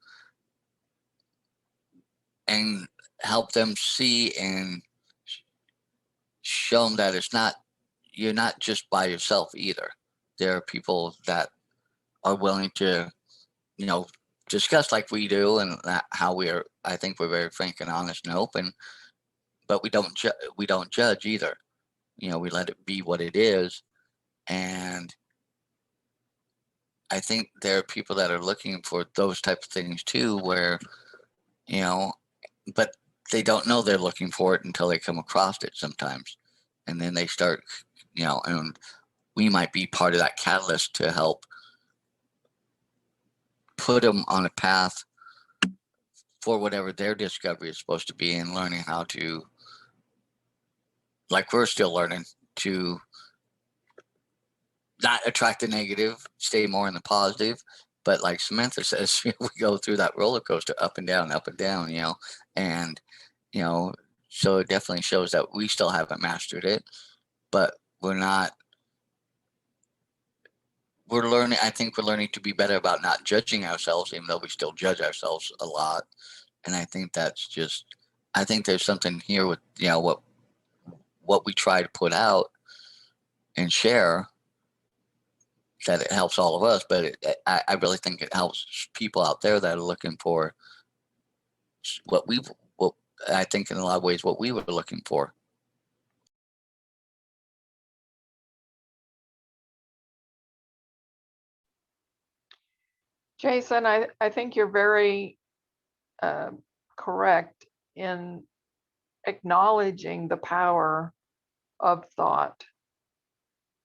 and help them see and show them that you're not just by yourself either. There are people that are willing to, you know, discuss like we do, and how I think we're very frank and honest and open, but we don't judge either. We let it be what it is. And I think there are people that are looking for those type of things too, where, you know, but they don't know they're looking for it until they come across it sometimes. And then they start, and we might be part of that catalyst to help put them on a path for whatever their discovery is supposed to be, and learning how to, like we're still learning, to not attract the negative, stay more in the positive. But like Samantha says, we go through that roller coaster up and down, and, so it definitely shows that we still haven't mastered it, but we're learning. I think we're learning to be better about not judging ourselves, even though we still judge ourselves a lot. And I think I think there's something here with, what we try to put out and share, that it helps all of us, but I really think it helps people out there that are looking for what I think in a lot of ways what we were looking for. Jason, I think you're very correct in acknowledging the power of thought.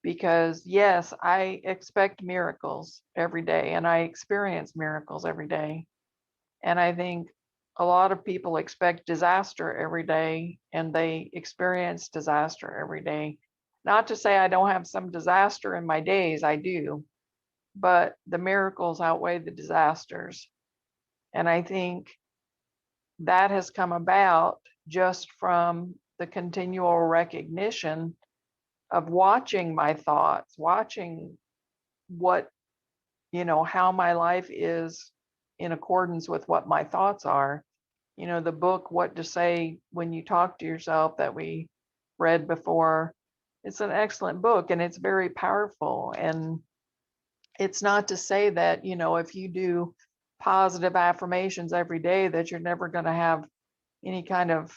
because yes, I expect miracles every day and I experience miracles every day. And I think a lot of people expect disaster every day and they experience disaster every day. Not to say I don't have some disaster in my days, I do, but the miracles outweigh the disasters. And I think that has come about just from the continual recognition of watching my thoughts, watching what, how my life is in accordance with what my thoughts are. The book, What to Say When You Talk to Yourself, that we read before, it's an excellent book and it's very powerful. And it's not to say that, if you do positive affirmations every day, that you're never going to have any kind of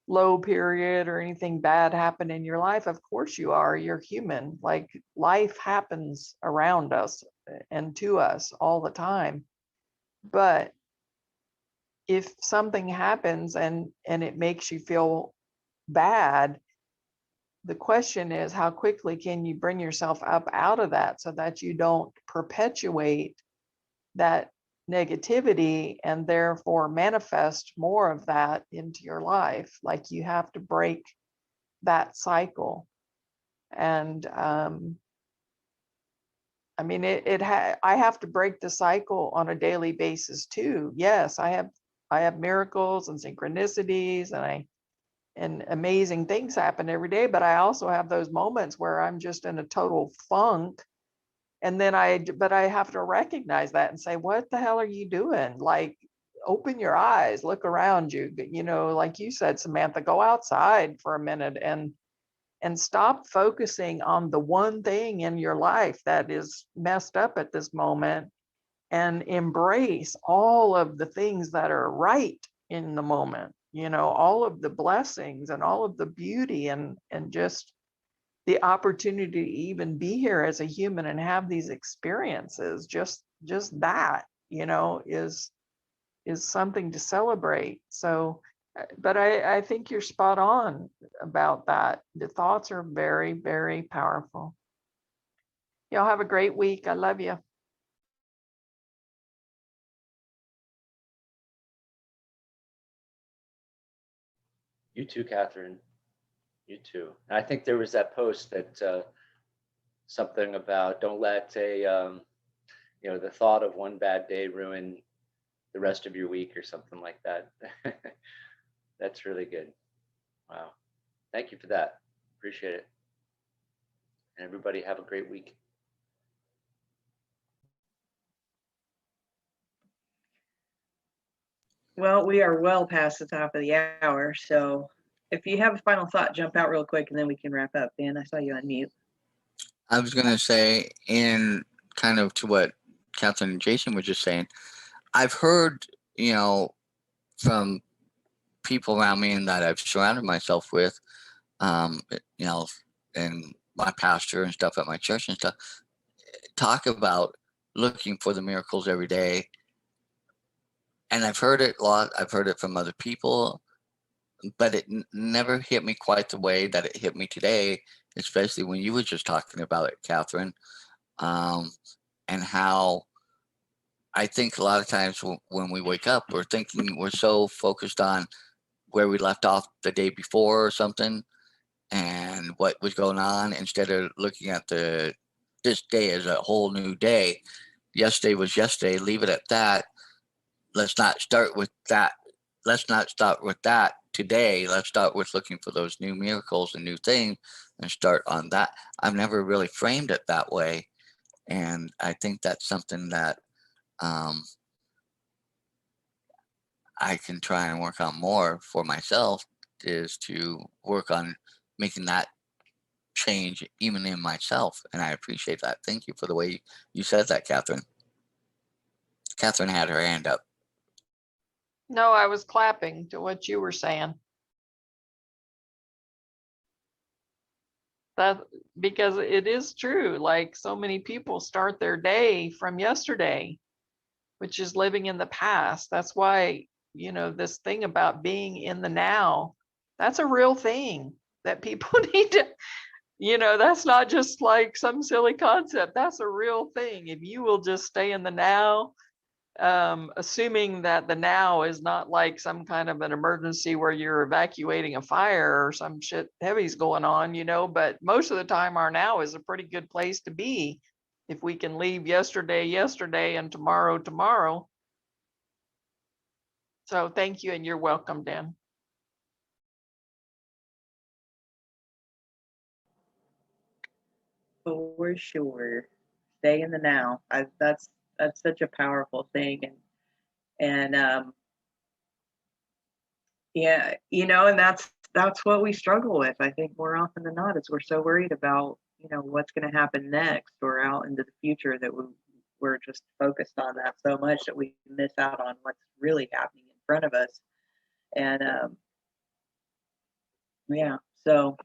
low period or anything bad happen in your life. Of course you are. You're human. Like, life happens around us and to us all the time. But if something happens and it makes you feel bad, the question is, how quickly can you bring yourself up out of that so that you don't perpetuate that negativity and therefore manifest more of that into your life? Like, you have to break that cycle. And I mean, I have to break the cycle on a daily basis too. Yes, I have miracles and synchronicities and amazing things happen every day, but I also have those moments where I'm just in a total funk. And then but I have to recognize that and say, what the hell are you doing? Like, open your eyes, look around you, like you said, Samantha, go outside for a minute and stop focusing on the one thing in your life that is messed up at this moment, and embrace all of the things that are right in the moment, all of the blessings and all of the beauty and just the opportunity to even be here as a human and have these experiences. Just that, is something to celebrate. So, but I think you're spot on about that. The thoughts are very, very powerful. Y'all have a great week. I love you. You too, Catherine. You too. And I think there was that post that something about don't let the thought of one bad day ruin the rest of your week or something like that. That's really good. Wow. Thank you for that. Appreciate it. And everybody have a great week. Well, we are well past the top of the hour. So if you have a final thought, jump out real quick and then we can wrap up. Dan, I saw you on mute. I was going to say, in kind of to what Catherine and Jason were just saying, I've heard, from people around me and that I've surrounded myself with, and my pastor and stuff at my church and stuff, talk about looking for the miracles every day. And I've heard it a lot. I've heard it from other people, but it never hit me quite the way that it hit me today, especially when you were just talking about it, Catherine, and how I think a lot of times when we wake up, we're so focused on where we left off the day before or something and what was going on, instead of looking at this day as a whole new day. Yesterday was yesterday, leave it at that. Let's not start with that. Let's not start with that today. Let's start with looking for those new miracles and new things and start on that. I've never really framed it that way. And I think that's something that I can try and work on more for myself, is to work on making that change even in myself. And I appreciate that. Thank you for the way you said that, Catherine. Catherine had her hand up. No, I was clapping to what you were saying. That, because it is true. Like, so many people start their day from yesterday, which is living in the past. That's why, this thing about being in the now, that's a real thing that people need to That's not just like some silly concept. That's a real thing. If you will just stay in the now, assuming that the now is not like some kind of an emergency where you're evacuating a fire or some shit heavy's going on, but most of the time our now is a pretty good place to be if we can leave yesterday and tomorrow. So thank you, and you're welcome, Dan. For sure. Stay in the now. That's such a powerful thing. And yeah, and that's what we struggle with. I think more often than not is we're so worried about, what's going to happen next or out into the future that we're just focused on that so much that we miss out on what's really happening in front of us. And yeah, so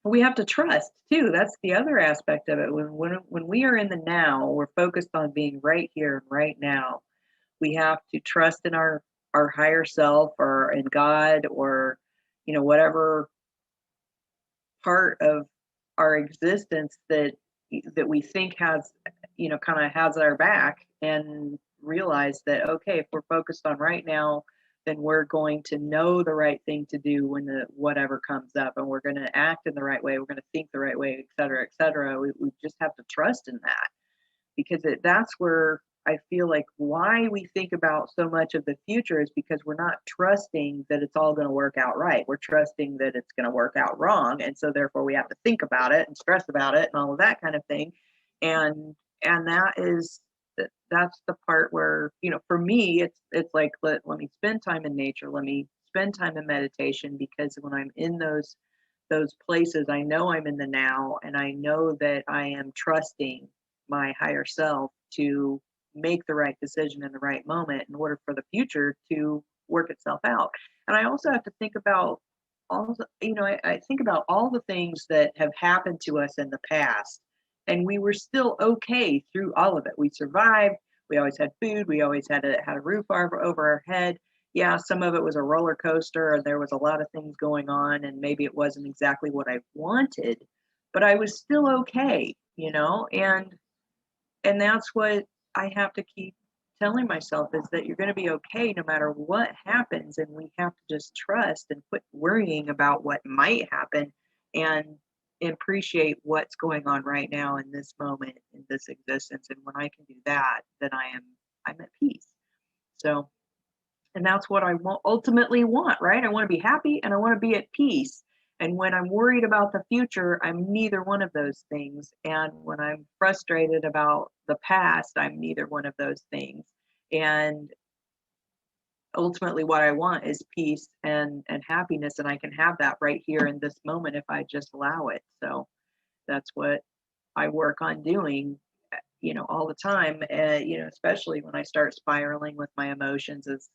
we have to trust too. That's the other aspect of it. When we are in the now, we're focused on being right here and right now. We have to trust in our higher self or in God or whatever part of our existence that we think has kind of has our back, and realize that, okay, if we're focused on right now, then we're going to know the right thing to do when the whatever comes up, and we're going to act in the right way, we're going to think the right way, et cetera. We just have to trust in that, because that's where I feel like why we think about so much of the future is because we're not trusting that it's all going to work out right. We're trusting that it's going to work out wrong. And so therefore we have to think about it and stress about it and all of that kind of thing. And that's the part where, for me, it's like, let me spend time in nature. Let me spend time in meditation, because when I'm in those places, I know I'm in the now, and I know that I am trusting my higher self to make the right decision in the right moment in order for the future to work itself out. And I also have to think about all the, I think about all the things that have happened to us in the past, and we were still okay through all of it. We survived. We always had food. We always had a roof over our head. Yeah, some of it was a roller coaster, and there was a lot of things going on, and maybe it wasn't exactly what I wanted, but I was still okay, and that's what I have to keep telling myself, is that you're going to be okay no matter what happens. And we have to just trust and quit worrying about what might happen, and appreciate what's going on right now in this moment, in this existence. And when I can do that, then I'm at peace. So, and that's what I ultimately want, right? I want to be happy and I want to be at peace. And when I'm worried about the future, I'm neither one of those things. And when I'm frustrated about the past, I'm neither one of those things. And ultimately, what I want is peace and happiness. And I can have that right here in this moment if I just allow it. So that's what I work on doing, all the time. Especially when I start spiraling with my emotions, is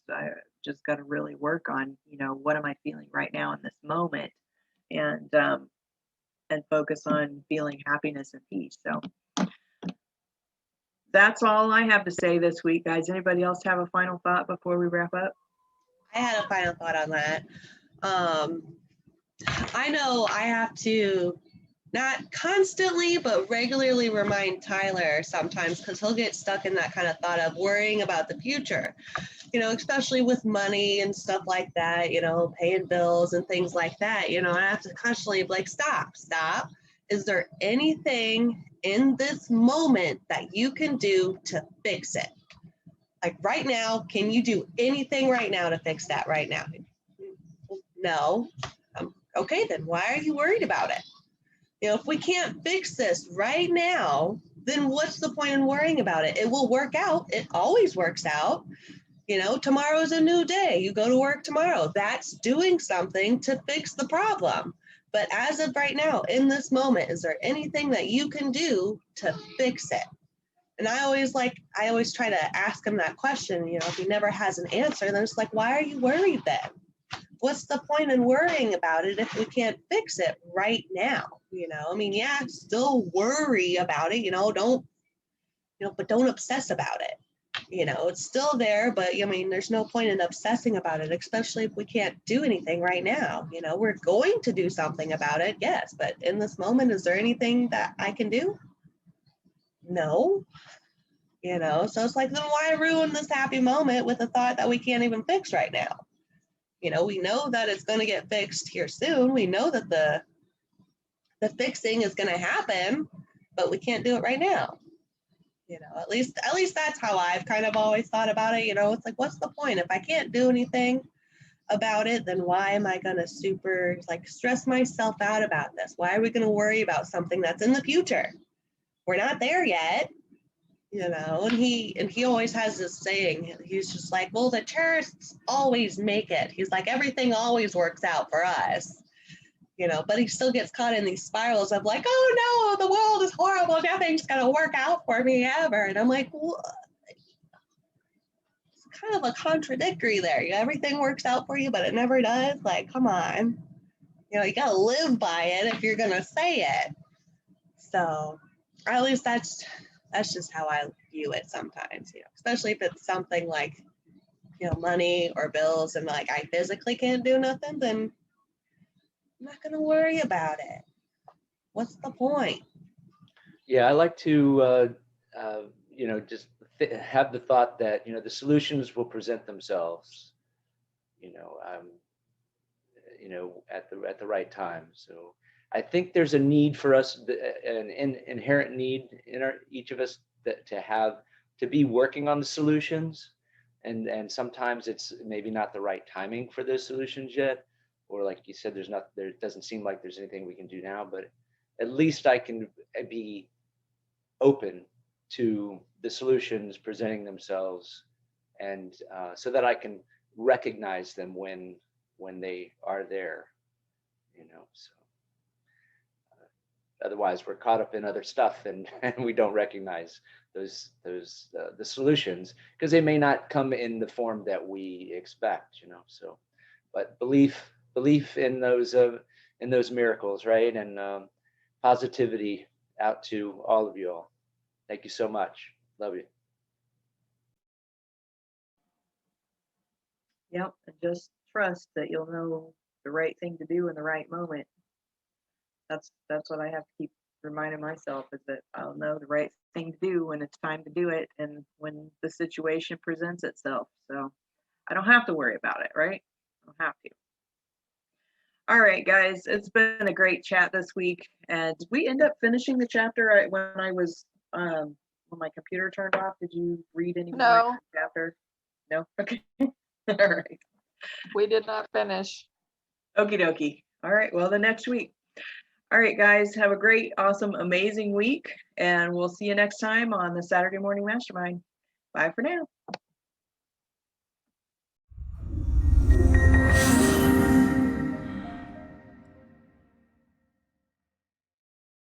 I just got to really work on, what am I feeling right now in this moment, and focus on feeling happiness and peace. So that's all I have to say this week, guys. Anybody else have a final thought before we wrap up? I had a final thought on that. I know I have to not constantly, but regularly remind Tyler sometimes, because he'll get stuck in that kind of thought of worrying about the future, especially with money and stuff like that, paying bills and things like that, and I have to constantly be like, stop. Is there anything in this moment that you can do to fix it? Like right now, can you do anything right now to fix that right now? No. Okay, then why are you worried about it? If we can't fix this right now, then what's the point in worrying about it? It will work out. It always works out. Tomorrow's a new day. You go to work tomorrow. That's doing something to fix the problem. But as of right now, in this moment, is there anything that you can do to fix it? And I always try to ask him that question. If he never has an answer, then it's like, why are you worried then? What's the point in worrying about it if we can't fix it right now? Yeah, still worry about it, but don't obsess about it. You know, it's still there, but I mean, there's no point in obsessing about it, especially if we can't do anything right now. You know, we're going to do something about it, yes, but in this moment, is there anything that I can do? No. You know, so it's like, then why ruin this happy moment with a thought that we can't even fix right now? You know, we know that it's going to get fixed here soon. We know that the fixing is going to happen, but we can't do it right now. You know, at least that's how I've kind of always thought about it. You know, it's like, what's the point? If I can't do anything about it, then why am I going to super like stress myself out about this? Why are we going to worry about something that's in the future? We're not there yet, you know. And he always has this saying. He's just like, well, the terrorists always make it. He's like, everything always works out for us. You know, but he still gets caught in these spirals of like, oh no, the world is horrible. Nothing's going to work out for me ever. And I'm like, well, it's kind of a contradictory there. Everything works out for you, but it never does. Like, come on. You know, you got to live by it if you're going to say it. So, or at least that's just how I view it sometimes, you know, especially if it's something like, you know, money or bills and like I physically can't do nothing, then I'm not going to worry about it. What's the point? Yeah, I like to, you know, just have the thought that, you know, the solutions will present themselves, you know, at the right time. So I think there's a need for us, an inherent need in each of us to be working on the solutions, and sometimes it's maybe not the right timing for those solutions yet, or like you said, there doesn't seem like there's anything we can do now, but at least I can be open to the solutions presenting themselves, and so that I can recognize them when they are there, you know. So otherwise we're caught up in other stuff, and we don't recognize the solutions because they may not come in the form that we expect, you know. So but belief in those miracles, right? And positivity out to all of you all. Thank you so much. Love you. Yep, and just trust that you'll know the right thing to do in the right moment. That's what I have to keep reminding myself, is that I'll know the right thing to do when it's time to do it and when the situation presents itself. So I don't have to worry about it, right? I don't have to. All right, guys, it's been a great chat this week. And did we end up finishing the chapter when I was when my computer turned off? Did you read any more No, chapter? No? Okay. All right. we did not finish. Okie dokie. All right, well, the next week. All right, guys, have a great, awesome, amazing week. And we'll see you next time on the Saturday Morning Mastermind. Bye for now.